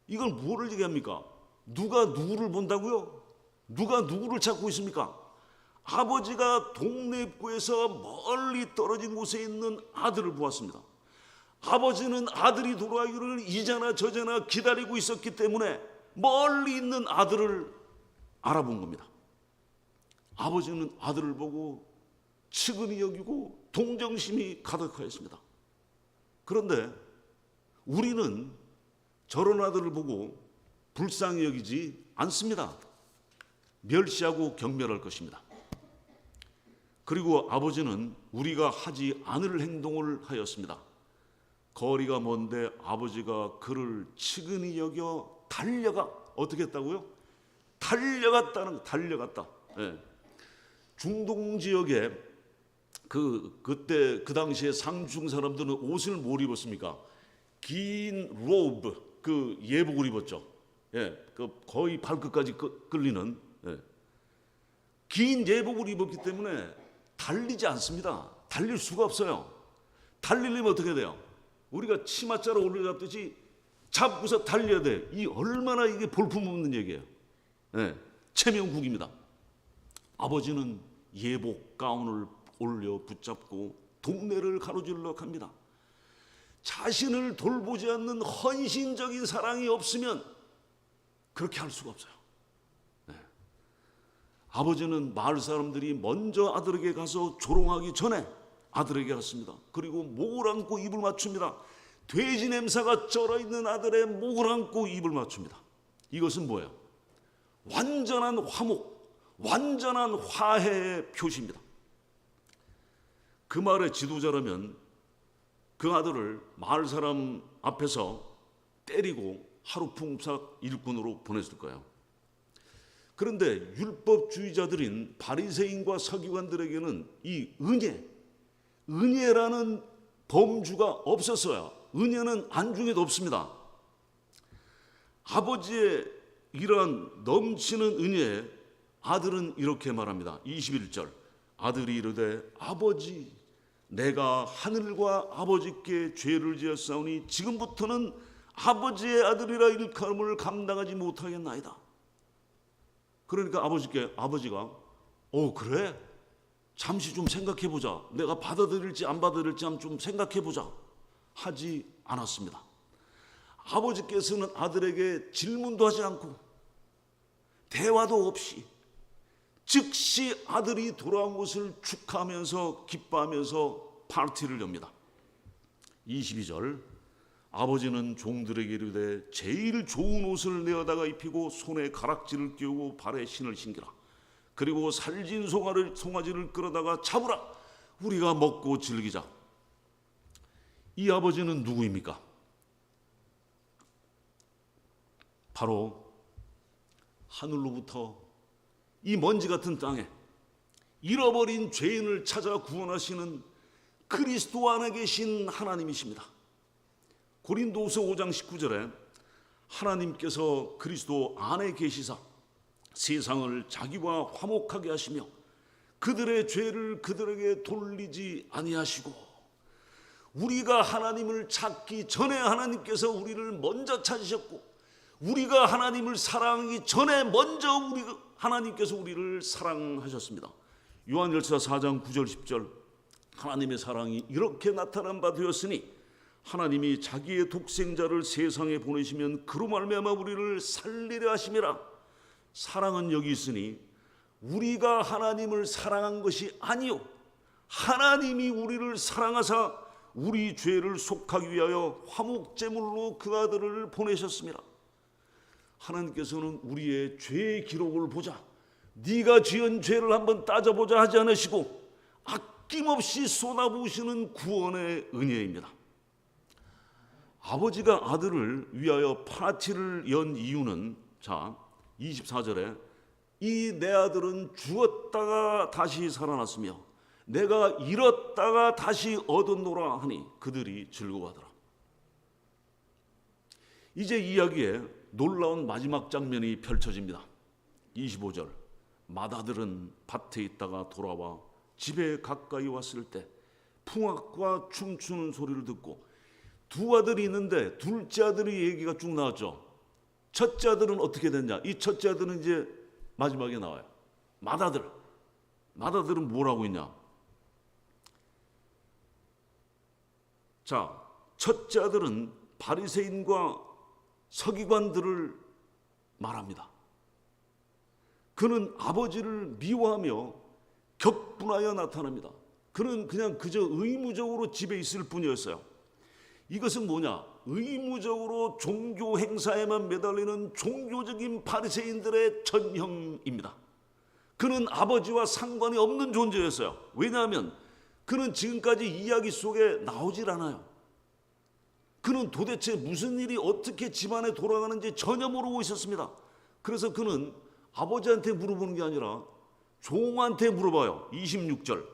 이걸 뭐를 얘기합니까? 누가 누구를 본다고요? 누가 누구를 찾고 있습니까? 아버지가 동네 입구에서 멀리 떨어진 곳에 있는 아들을 보았습니다. 아버지는 아들이 돌아오기를 이자나 저자나 기다리고 있었기 때문에 멀리 있는 아들을 알아본 겁니다. 아버지는 아들을 보고 측은히 여기고 동정심이 가득하였습니다. 그런데 우리는 저런 아들을 보고 불쌍히 여기지 않습니다. 멸시하고 경멸할 것입니다. 그리고 아버지는 우리가 하지 않을 행동을 하였습니다. 거리가 먼데 아버지가 그를 측은히 여겨 달려가, 어떻게 했다고요? 달려갔다. 예. 중동 지역에 그때 그 당시에 상중 사람들은 옷을 뭘 입었습니까? 긴 로브, 그 예복을 입었죠. 예, 그 거의 발끝까지 끌리는, 예. 긴 예복을 입었기 때문에 달리지 않습니다. 달릴 수가 없어요. 달리려면 어떻게 돼요? 우리가 치맛자루 올려잡듯이 잡고서 달려야 돼. 이 얼마나 이게 볼품없는 얘기예요. 예, 체면국입니다. 아버지는 예복 가운을 올려 붙잡고 동네를 가로질러 갑니다. 자신을 돌보지 않는 헌신적인 사랑이 없으면 그렇게 할 수가 없어요. 네. 아버지는 마을 사람들이 먼저 아들에게 가서 조롱하기 전에 아들에게 갔습니다. 그리고 목을 안고 입을 맞춥니다. 돼지 냄새가 쩔어있는 아들의 목을 안고 입을 맞춥니다. 이것은 뭐예요? 완전한 화목, 완전한 화해의 표시입니다. 그 마을의 지도자라면 그 아들을 마을 사람 앞에서 때리고 하루 풍삭 일꾼으로 보냈을 거예요. 그런데 율법주의자들인 바리새인과 서기관들에게는 이 은혜라는 범주가 없었어요. 은혜는 안중에도 없습니다. 아버지의 이러한 넘치는 은혜에 아들은 이렇게 말합니다. 21절 아들이 이르되 아버지 내가 하늘과 아버지께 죄를 지었사오니 지금부터는 아버지의 아들이라 일컬음을 감당하지 못하겠나이다. 그러니까 아버지가 그래? 잠시 좀 생각해보자. 내가 받아들일지 안 받아들일지 좀 생각해보자. 하지 않았습니다. 아버지께서는 아들에게 질문도 하지 않고 대화도 없이 즉시 아들이 돌아온 것을 축하하면서 기뻐하면서 파티를 엽니다. 22절 아버지는 종들에게 이르되 제일 좋은 옷을 내어다가 입히고 손에 가락지를 끼우고 발에 신을 신기라. 그리고 살진 송아지를 끌어다가 잡으라. 우리가 먹고 즐기자. 이 아버지는 누구입니까? 바로 하늘로부터 이 먼지 같은 땅에 잃어버린 죄인을 찾아 구원하시는 그리스도 안에 계신 하나님이십니다. 고린도후서 5장 19절에 하나님께서 그리스도 안에 계시사 세상을 자기와 화목하게 하시며 그들의 죄를 그들에게 돌리지 아니하시고, 우리가 하나님을 찾기 전에 하나님께서 우리를 먼저 찾으셨고, 우리가 하나님을 사랑하기 전에 먼저 하나님께서 우리를 사랑하셨습니다. 요한일서 4장 9절 10절 하나님의 사랑이 이렇게 나타난 바 되었으니 하나님이 자기의 독생자를 세상에 보내시면 그로 말미암아 우리를 살리려 하심이라. 사랑은 여기 있으니 우리가 하나님을 사랑한 것이 아니요 하나님이 우리를 사랑하사 우리 죄를 속하기 위하여 화목제물로 그 아들을 보내셨습니다. 하나님께서는 우리의 죄의 기록을 보자, 네가 지은 죄를 한번 따져보자 하지 않으시고 아낌없이 쏟아부으시는 구원의 은혜입니다. 아버지가 아들을 위하여 파티를 연 이유는 24절에 이 내 아들은 죽었다가 다시 살아났으며 내가 잃었다가 다시 얻었노라 하니 그들이 즐거워하더라. 이제 이야기에 놀라운 마지막 장면이 펼쳐집니다. 25절 맏아들은 밭에 있다가 돌아와 집에 가까이 왔을 때 풍악과 춤추는 소리를 듣고, 두 아들이 있는데 둘째 아들의 얘기가 쭉 나왔죠. 첫째 아들은 어떻게 됐냐? 이 첫째 아들은 이제 마지막에 나와요. 맏아들은 뭘 하고 있냐? 자, 첫째 아들은 바리새인과 서기관들을 말합니다. 그는 아버지를 미워하며 격분하여 나타납니다. 그는 그저 의무적으로 집에 있을 뿐이었어요. 이것은 뭐냐? 의무적으로 종교 행사에만 매달리는 종교적인 바리새인들의 전형입니다. 그는 아버지와 상관이 없는 존재였어요. 왜냐하면 그는 지금까지 이야기 속에 나오질 않아요. 그는 도대체 무슨 일이 어떻게 집안에 돌아가는지 전혀 모르고 있었습니다. 그래서 그는 아버지한테 물어보는 게 아니라 종한테 물어봐요. 26절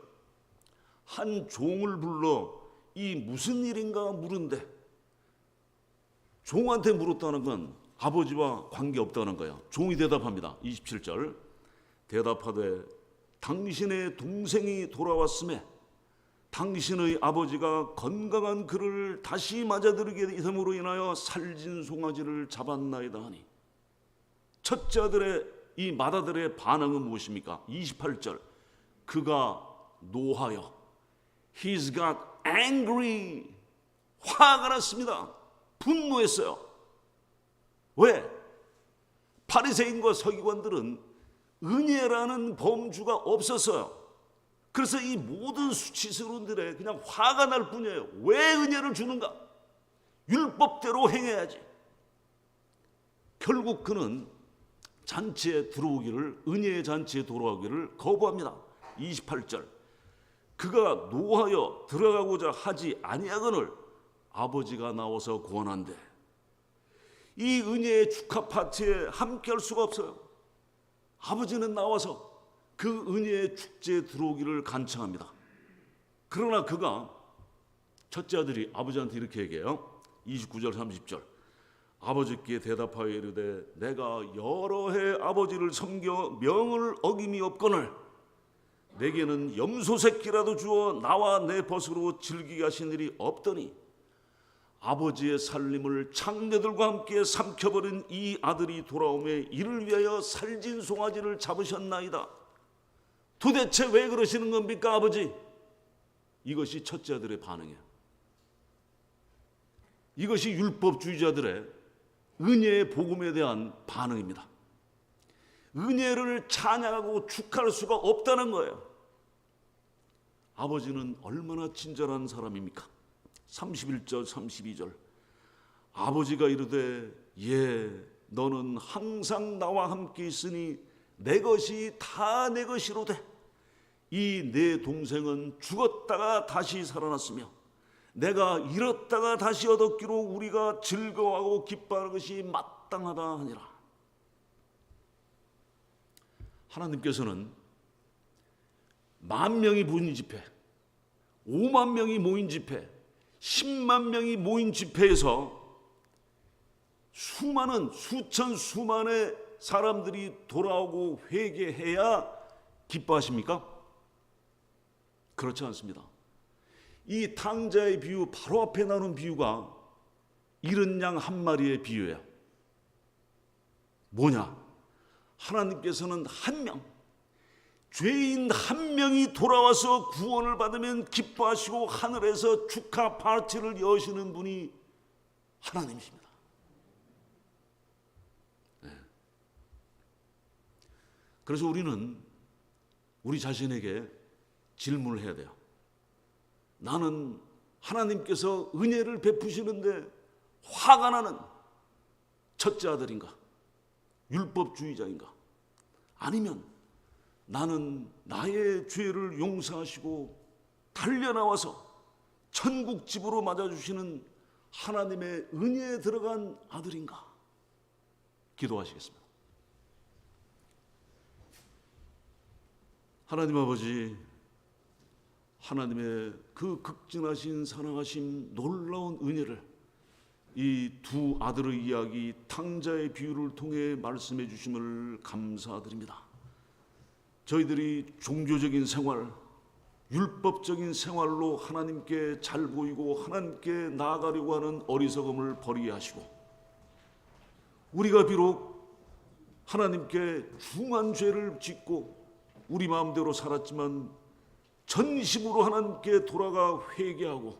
한 종을 불러 이 무슨 일인가 물은데, 종한테 물었다는 건 아버지와 관계없다는 거예요. 종이 대답합니다. 27절 대답하되 당신의 동생이 돌아왔음에 당신의 아버지가 건강한 그를 다시 맞아들이게 됨으로 인하여 살진 송아지를 잡았나이다 하니, 첫째 아들의 이 맏아들의 반응은 무엇입니까? 28절 그가 노하여 He's got angry. 화가 났습니다. 분노했어요. 왜? 바리새인과 서기관들은 은혜라는 범주가 없었어요. 그래서 이 모든 수치스러운들의 그냥 화가 날 뿐이에요. 왜 은혜를 주는가? 율법대로 행해야지. 결국 그는 잔치에 들어오기를, 은혜의 잔치에 돌아오기를 거부합니다. 28절. 그가 노하여 들어가고자 하지 아니하거늘 아버지가 나와서 구원한대. 이 은혜의 축하 파티에 함께할 수가 없어요. 아버지는 나와서 그 은혜의 축제에 들어오기를 간청합니다. 그러나 그가, 첫째 아들이 아버지한테 이렇게 얘기해요. 29절 30절. 아버지께 대답하여 이르되 내가 여러 해 아버지를 섬겨 명을 어김이 없거늘 내게는 염소 새끼라도 주어 나와 내 벗으로 즐기게 하신 일이 없더니 아버지의 살림을 장녀들과 함께 삼켜버린 이 아들이 돌아오매 이를 위하여 살진 송아지를 잡으셨나이다. 도대체 왜 그러시는 겁니까, 아버지? 이것이 첫째 아들의 반응이에요. 이것이 율법주의자들의 은혜의 복음에 대한 반응입니다. 은혜를 찬양하고 축하할 수가 없다는 거예요. 아버지는 얼마나 친절한 사람입니까? 31절 32절. 아버지가 이르되 예 너는 항상 나와 함께 있으니 내 것이 다 내 것이로되 이 내 동생은 죽었다가 다시 살아났으며 내가 잃었다가 다시 얻었기로 우리가 즐거워하고 기뻐하는 것이 마땅하다 하니라. 하나님께서는 10,000명이 모인 집회, 50,000명이 모인 집회, 10만 명이 모인 집회에서 수많은 수천수만의 사람들이 돌아오고 회개해야 기뻐하십니까? 그렇지 않습니다. 이 탕자의 비유, 바로 앞에 나오는 비유가 잃은 양 한 마리의 비유예요. 뭐냐? 하나님께서는 한 명, 죄인 한 명이 돌아와서 구원을 받으면 기뻐하시고 하늘에서 축하 파티를 여시는 분이 하나님이십니다. 네. 그래서 우리는 우리 자신에게 질문을 해야 돼요. 나는 하나님께서 은혜를 베푸시는데 화가 나는 첫째 아들인가? 율법주의자인가? 아니면 나는 나의 죄를 용서하시고 달려나와서 천국집으로 맞아주시는 하나님의 은혜에 들어간 아들인가? 기도하시겠습니다. 하나님 아버지, 하나님의 그 극진하신 사랑하심 놀라운 은혜를 이 두 아들의 이야기 탕자의 비유를 통해 말씀해 주심을 감사드립니다. 저희들이 종교적인 생활, 율법적인 생활로 하나님께 잘 보이고 하나님께 나아가려고 하는 어리석음을 버리게 하시고 우리가 비록 하나님께 중한 죄를 짓고 우리 마음대로 살았지만 전심으로 하나님께 돌아가 회개하고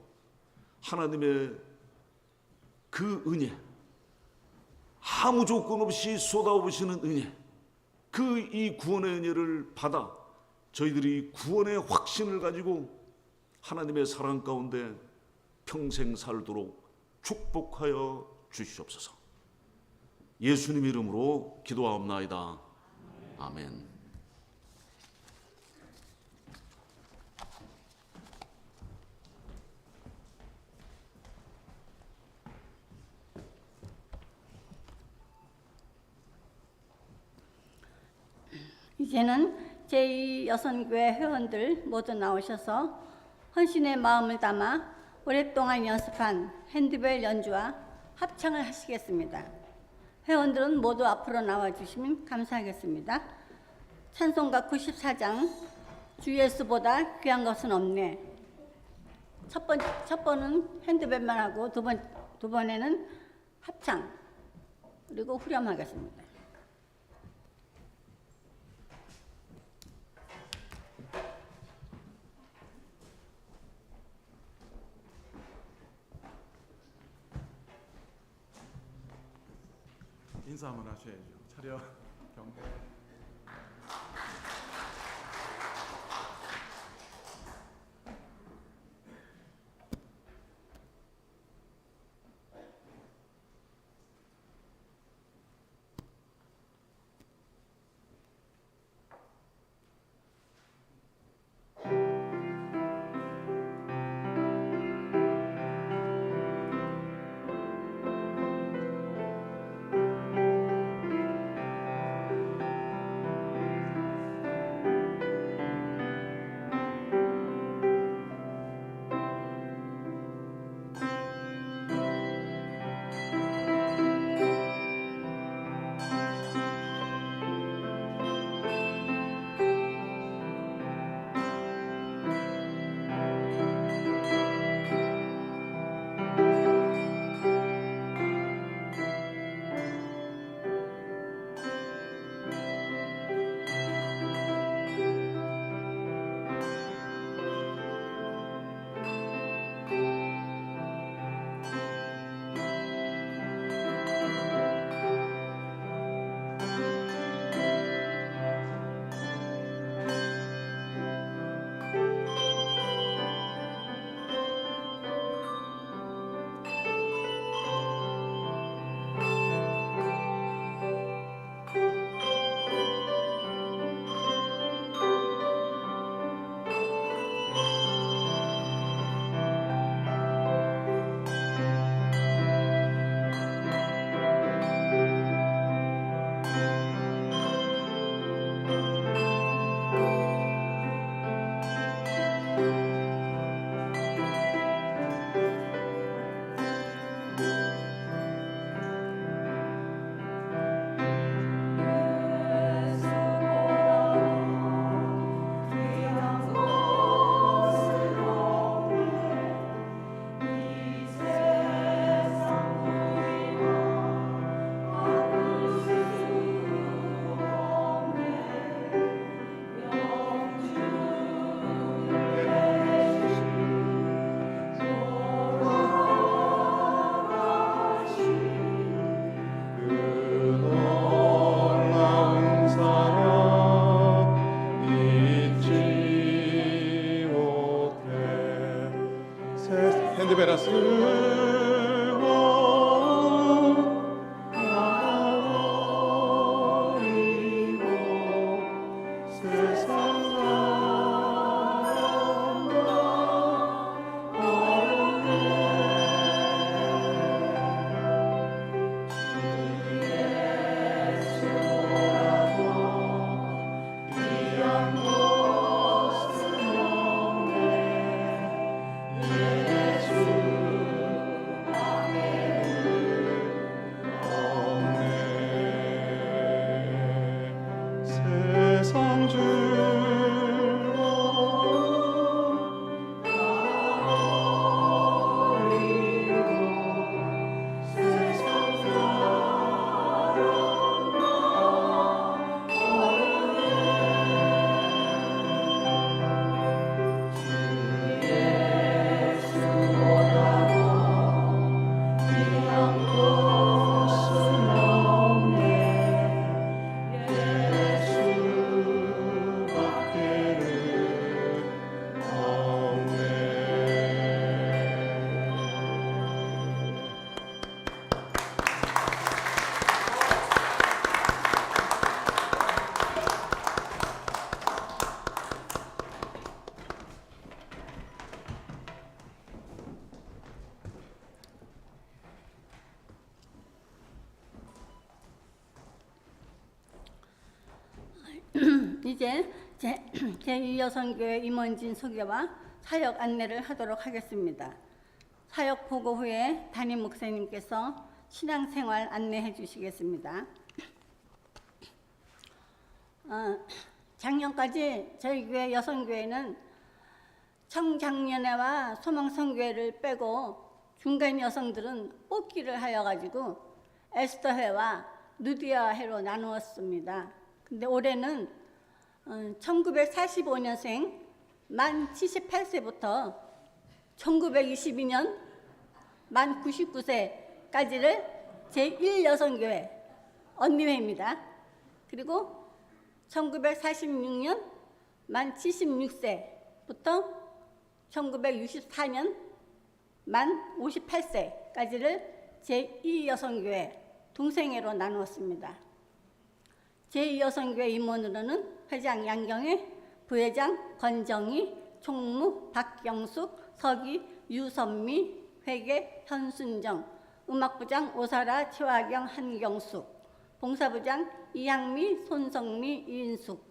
하나님의 그 은혜, 아무 조건 없이 쏟아부으시는 은혜, 그 이 구원의 은혜를 받아 저희들이 구원의 확신을 가지고 하나님의 사랑 가운데 평생 살도록 축복하여 주시옵소서. 예수님 이름으로 기도하옵나이다. 아멘. 이제는 제2여선교회 회원들 모두 나오셔서 헌신의 마음을 담아 오랫동안 연습한 핸드벨 연주와 합창을 하시겠습니다. 회원들은 모두 앞으로 나와주시면 감사하겠습니다. 찬송가 94장 주 예수보다 귀한 것은 없네. 첫 번은 핸드벨만 하고 두 번에는 합창 그리고 후렴하겠습니다. 인사 한번 하셔야죠. 차렷 경례. 핸드베라 쓰고 나버리고 세상 세상 줄로 나버리고 세상 이제 제2여성교회 임원진 소개와 사역 안내를 하도록 하겠습니다. 사역 보고 후에 담임 목사님께서 신앙생활 안내해 주시겠습니다. 작년까지 저희 교회 여성교회는 청장년회와 소망성교회를 빼고 중간 여성들은 뽑기를 하여가지고 에스더회와 누디아회로 나누었습니다. 근데 올해는 1945년생 만 78세부터 1922년 만 99세까지를 제1여성교회 언니회입니다. 그리고 1946년 만 76세부터 1964년 만 58세까지를 제2여성교회 동생회로 나누었습니다. 제2여성교회 임원으로는 회장 양경혜, 부회장 권정희, 총무 박경숙, 서기 유선미, 회계 현순정, 음악부장 오사라 최화경 한경숙, 봉사부장 이향미, 손성미, 이인숙,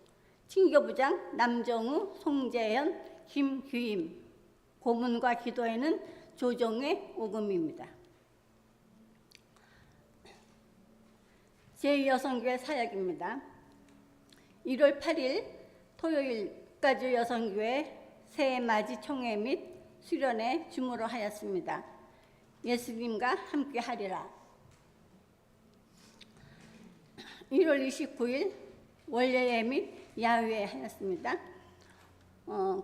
친교부장 남정우, 송재현, 김규임, 고문과 기도회는 조정회, 오금입니다. 제2여성교회 사역입니다. 1월 8일 토요일 국가주 여성교회 새해맞이 총회 및 수련회 주무로 하였습니다. 예수님과 함께 하리라. 1월 29일 원례회 및 야외회 하였습니다.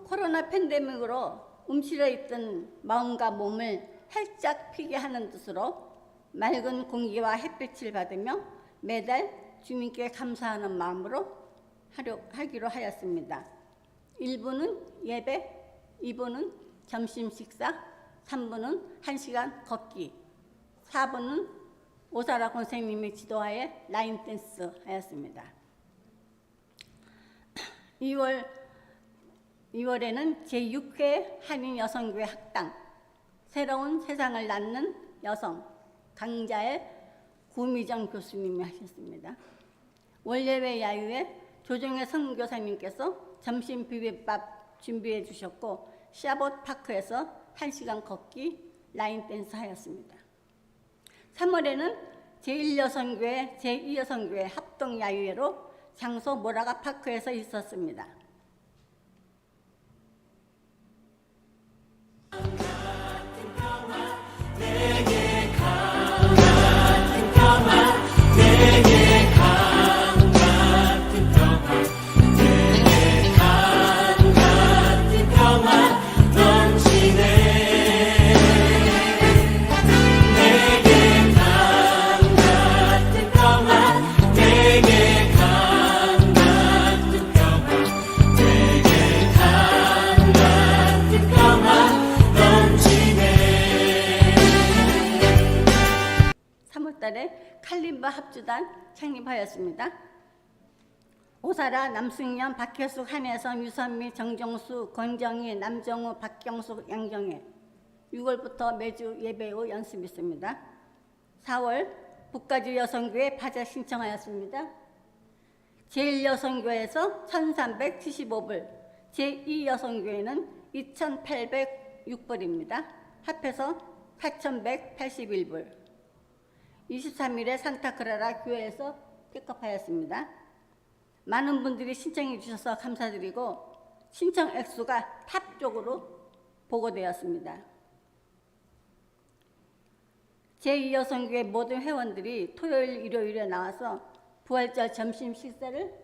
코로나 팬데믹으로 움츠려 있던 마음과 몸을 활짝 피게 하는 뜻으로 맑은 공기와 햇빛을 받으며 매달 주님께 감사하는 마음으로 하기로 하였습니다. 1부는 예배, 2부는 점심 식사, 3부는 1시간 걷기, 4부는 오사라 권사님의 지도하에 라인 댄스 하였습니다. 2월에는 제6회 한인 여성교회 학당, 새로운 세상을 낳는 여성, 강자의 구미정 교수님이 하셨습니다. 원래회 야유회 조정혜 선교사님께서 점심 비빔밥 준비해 주셨고 샤봇 파크에서 1시간 걷기 라인 댄스 하였습니다. 3월에는 제1여성교회, 제2여성교회 합동 야유회로 장소 모라가 파크에서 있었습니다. 칼림바 합주단 창립하였습니다. 오사라, 남승연, 박혜숙, 한혜선, 유선미, 정정수, 권정희, 남정우, 박경숙, 양정혜. 6월부터 매주 예배 후 연습이 있습니다. 4월 북가주 여성교회 바자 신청하였습니다. 제1여성교회에서 1375불, 제2여성교회는 2806불입니다. 합해서 4181불. 23일에 산타크라라 교회에서 픽업하였습니다. 많은 분들이 신청해 주셔서 감사드리고 신청 액수가 탑 쪽으로 보고되었습니다. 제2여성교회 모든 회원들이 토요일, 일요일에 나와서 부활절 점심 식사를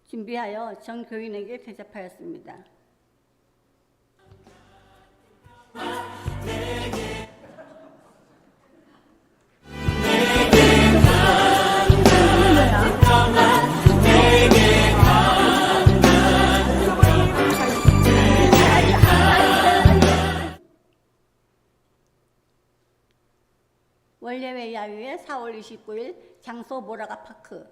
준비하여 전 교인에게 대접하였습니다. 원래회 야유회 4월 29일 장소 모라가 파크.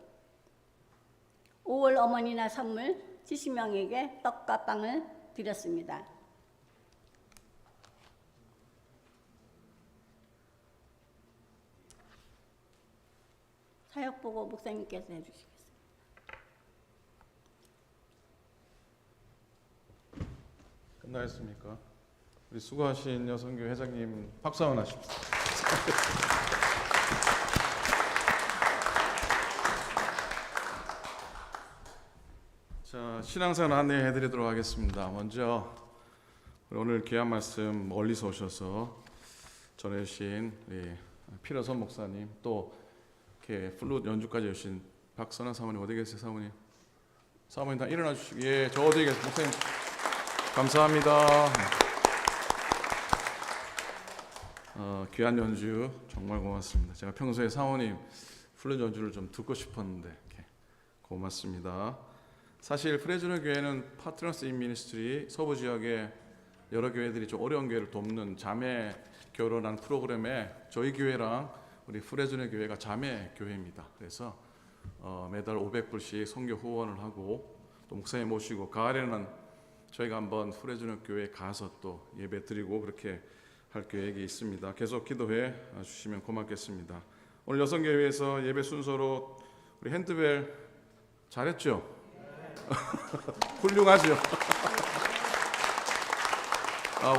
5월 어머니날 선물 70명에게 떡과 빵을 드렸습니다. 사역 보고 목사님께서 해주시겠습니다. 끝나겠습니까? 우리 수고하신 여성교회 회장님 박수 한번 하십시오. 자, 신앙생활 안내해드리도록 하겠습니다. 먼저 오늘 귀한 말씀 멀리서 오셔서 전해주신 우리 피러선 목사님, 또 이렇게 플룻 연주까지 해주신 박선아 사모님 어디 계세요, 사모님? 사모님 다 일어나 주시고, 예, 저 어디 계세요, 목사님? 감사합니다. 귀한 연주 정말 고맙습니다. 제가 평소에 사모님 플룻 연주를 좀 듣고 싶었는데 이렇게 고맙습니다. 사실 프레즈너 교회는 파트너스 인 미니스트리 서부 지역의 여러 교회들이 좀 어려운 교회를 돕는 자매 결혼한 프로그램에 저희 교회랑 우리 프레즈너 교회가 자매 교회입니다. 그래서 매달 500불씩 선교 후원을 하고 또 목사님 모시고 가을에는 저희가 한번 프레즈너 교회에 가서 또 예배 드리고 그렇게 할 계획이 있습니다. 계속 기도해 주시면 고맙겠습니다. 오늘 여성교회에서 예배 순서로 우리 핸드벨 잘했죠? 훌륭하죠?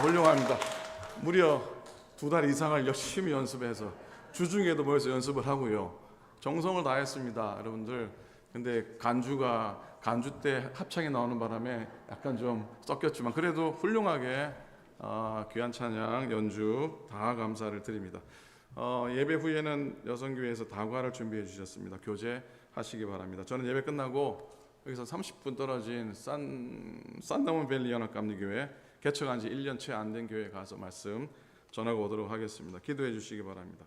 훌륭합니다. 무려 2달 이상을 열심히 연습해서 주중에도 모여서 연습을 하고요. 정성을 다했습니다, 여러분들. 근데 간주 때 합창이 나오는 바람에 약간 좀 섞였지만 그래도 훌륭하게 귀한 찬양 연주 다 감사를 드립니다. 예배 후에는 여성교회에서 다과를 준비해 주셨습니다. 교제하시기 바랍니다. 저는 예배 끝나고 여기서 30분 떨어진 산나문밸리 연합감리교회 개척한 지 1년 채 안 된 교회에 가서 말씀 전하고 오도록 하겠습니다. 기도해 주시기 바랍니다.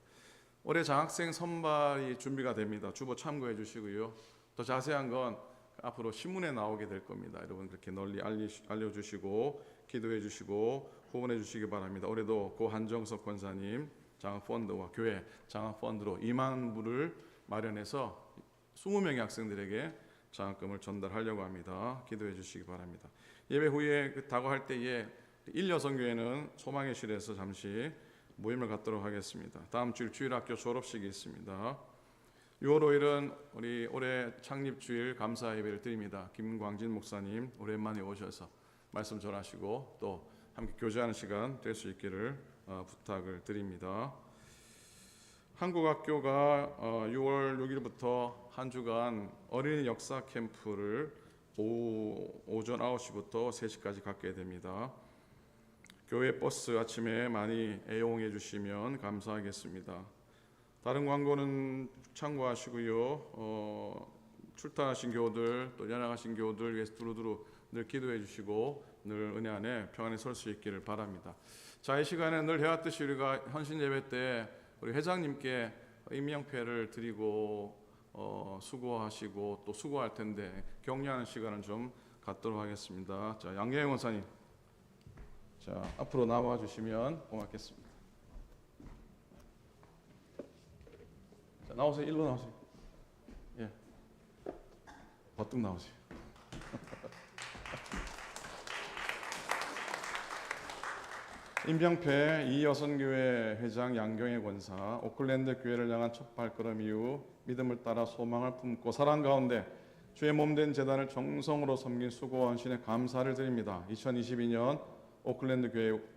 올해 장학생 선발이 준비가 됩니다. 주보 참고해 주시고요. 더 자세한 건 앞으로 신문에 나오게 될 겁니다. 여러분 그렇게 널리 알려주시고 기도해 주시고 후원해 주시기 바랍니다. 올해도 고 한정석 권사님 장학펀드와 교회 장학펀드로 2만 불을 마련해서 20명의 학생들에게 장학금을 전달하려고 합니다. 기도해 주시기 바랍니다. 예배 후에 다과할 때에 1여성교회는 소망의 실에서 잠시 모임을 갖도록 하겠습니다. 다음 주일 주일학교 졸업식이 있습니다. 6월 5일은 우리 올해 창립주일 감사 예배를 드립니다. 김광진 목사님 오랜만에 오셔서 말씀 전하시고 또 함께 교제하는 시간 될 수 있기를 부탁을 드립니다. 한국학교가 6월 6일부터 한 주간 어린이 역사 캠프를 오전 9시부터 3시까지 갖게 됩니다. 교회 버스 아침에 많이 애용해 주시면 감사하겠습니다. 다른 광고는 참고하시고요. 출타하신 교우들 또 연락하신 교우들 위해서 두루두루 늘 기도해 주시고 늘 은혜 안에 평안에 설 수 있기를 바랍니다. 자, 이 시간에 늘 해왔듯이 우리가 헌신 예배 때 우리 회장님께 임명패를 드리고 수고하시고 또 수고할 텐데 격려하는 시간을 좀 갖도록 하겠습니다. 자, 양계영 원사님, 자 앞으로 나와 주시면 고맙겠습니다. 자, 나오세요. 일로 나오세요. 예, 버뜩 나오세요. 임병패 이여선교회 회장 양경혜 권사, 오클랜드 교회를 향한 첫 발걸음 이후 믿음을 따라 소망을 품고 사랑 가운데 주의 몸된 재단을 정성으로 섬긴 수고와 헌신에 감사를 드립니다. 2022년 오클랜드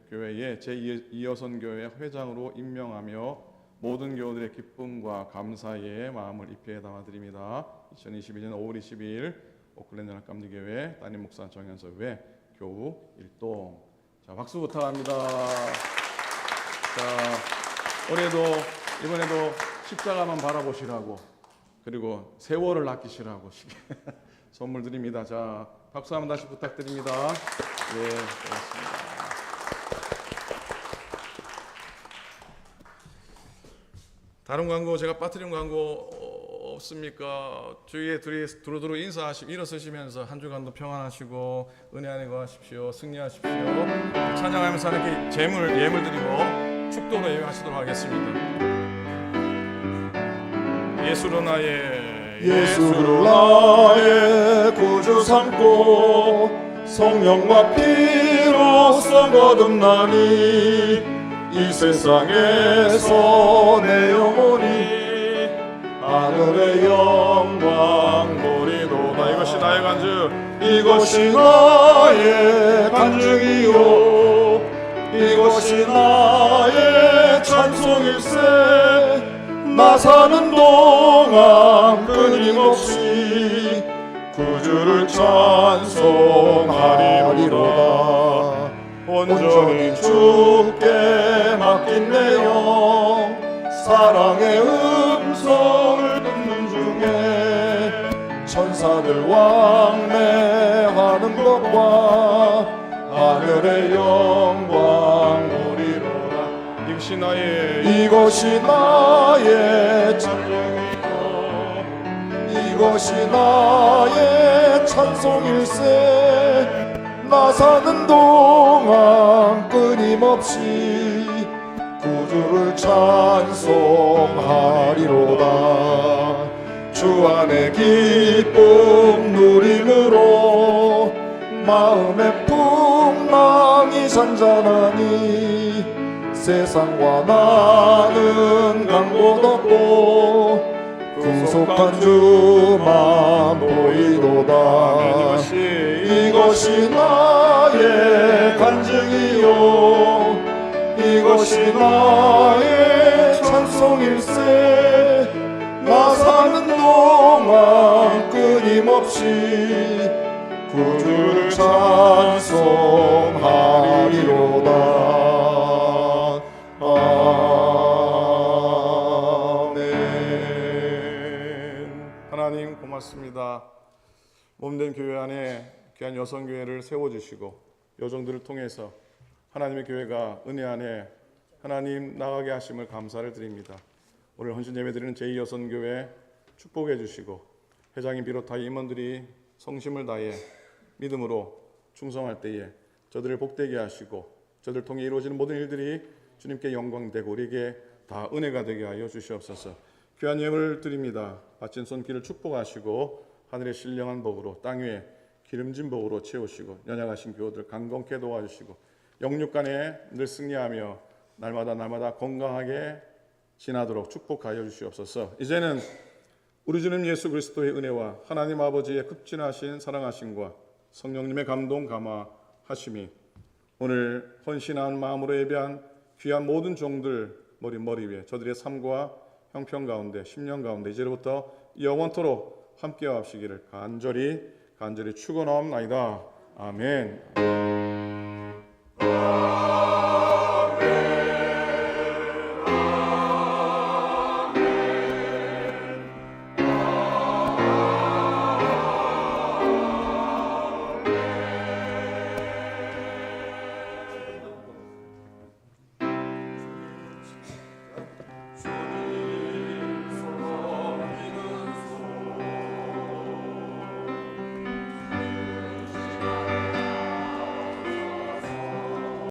교회의 제2여선교회 회장으로 임명하며 모든 교우들의 기쁨과 감사의 마음을 입회에 담아드립니다. 2022년 5월 22일 오클랜드 연합감리교회 담임 목사 정현석 외 교우 일동. 자, 박수 부탁합니다. 자, 이번에도 십자가만 바라보시라고 그리고 세월을 아끼시라고 선물 드립니다. 자, 박수 한번 다시 부탁드립니다. 네, 고맙습니다. 다른 광고 제가 빠뜨린 광고 없습니까? 주위에 두루두루 일어서시면서 한 주간도 평안하시고 은혜 안에 거하십시오. 승리하십시오. 찬양하면서 이렇게 예물 드리고 축도로 예배하시도록 하겠습니다. 예수로 나의 구주 삼고 성령과 피로써 거듭나니 이 세상에서 내 영혼이 하늘의 영광 보리도다. 이것이 나의 간증, 이것이 나의 간증이요, 이것이 나의 찬송일세. 나 사는 동안 끊임없이 구주를 찬송하리로다. 온전히 주께 맡긴 내 영, 사랑의 음성을 듣는 중에 천사들 왕래하는 것과 하늘의 영광 보리로다. 이것이 나의 찬양이요 이것이 나의 찬송일세 나 사는 동안 끊임없이 구주를 찬송하리로다 주 안에 기쁨 누림으로 마음의 풍랑이 잔잔하니 세상과 나는 강못 없고 구속한 주만 보이도다 이것이 나의 간증이요 이것이 나의 찬송일세 나 사는 동안 끊임없이 구주를 찬송하리로다 아멘. 하나님 고맙습니다. 몸된 교회 안에 귀한 여성교회를 세워주시고 여정들을 통해서 하나님의 교회가 은혜 안에 하나님 나가게 하심을 감사를 드립니다. 오늘 헌신 예배드리는 제2여선교회 축복해 주시고 회장님 비롯하여 임원들이 성심을 다해 믿음으로 충성할 때에 저들을 복되게 하시고 저들 통해 이루어지는 모든 일들이 주님께 영광되고 우리에게 다 은혜가 되게 하여 주시옵소서. 귀한 예물을 드립니다. 바친 손길을 축복하시고 하늘의 신령한 복으로 땅 위에 기름진 복으로 채우시고 연약하신 교우들 강건케 도와주시고 영육간에 늘 승리하며 날마다 건강하게 지나도록 축복하여 주시옵소서. 이제는 우리 주님 예수 그리스도의 은혜와 하나님 아버지의 급진하신 사랑하심과 성령님의 감동 감화하심이 오늘 헌신한 마음으로 예배한 귀한 모든 종들 머리 위에 저들의 삶과 형편 가운데 10년 가운데 이제부터 영원토록 함께와 합시기를 간절히 축원하옵나이다. 아멘.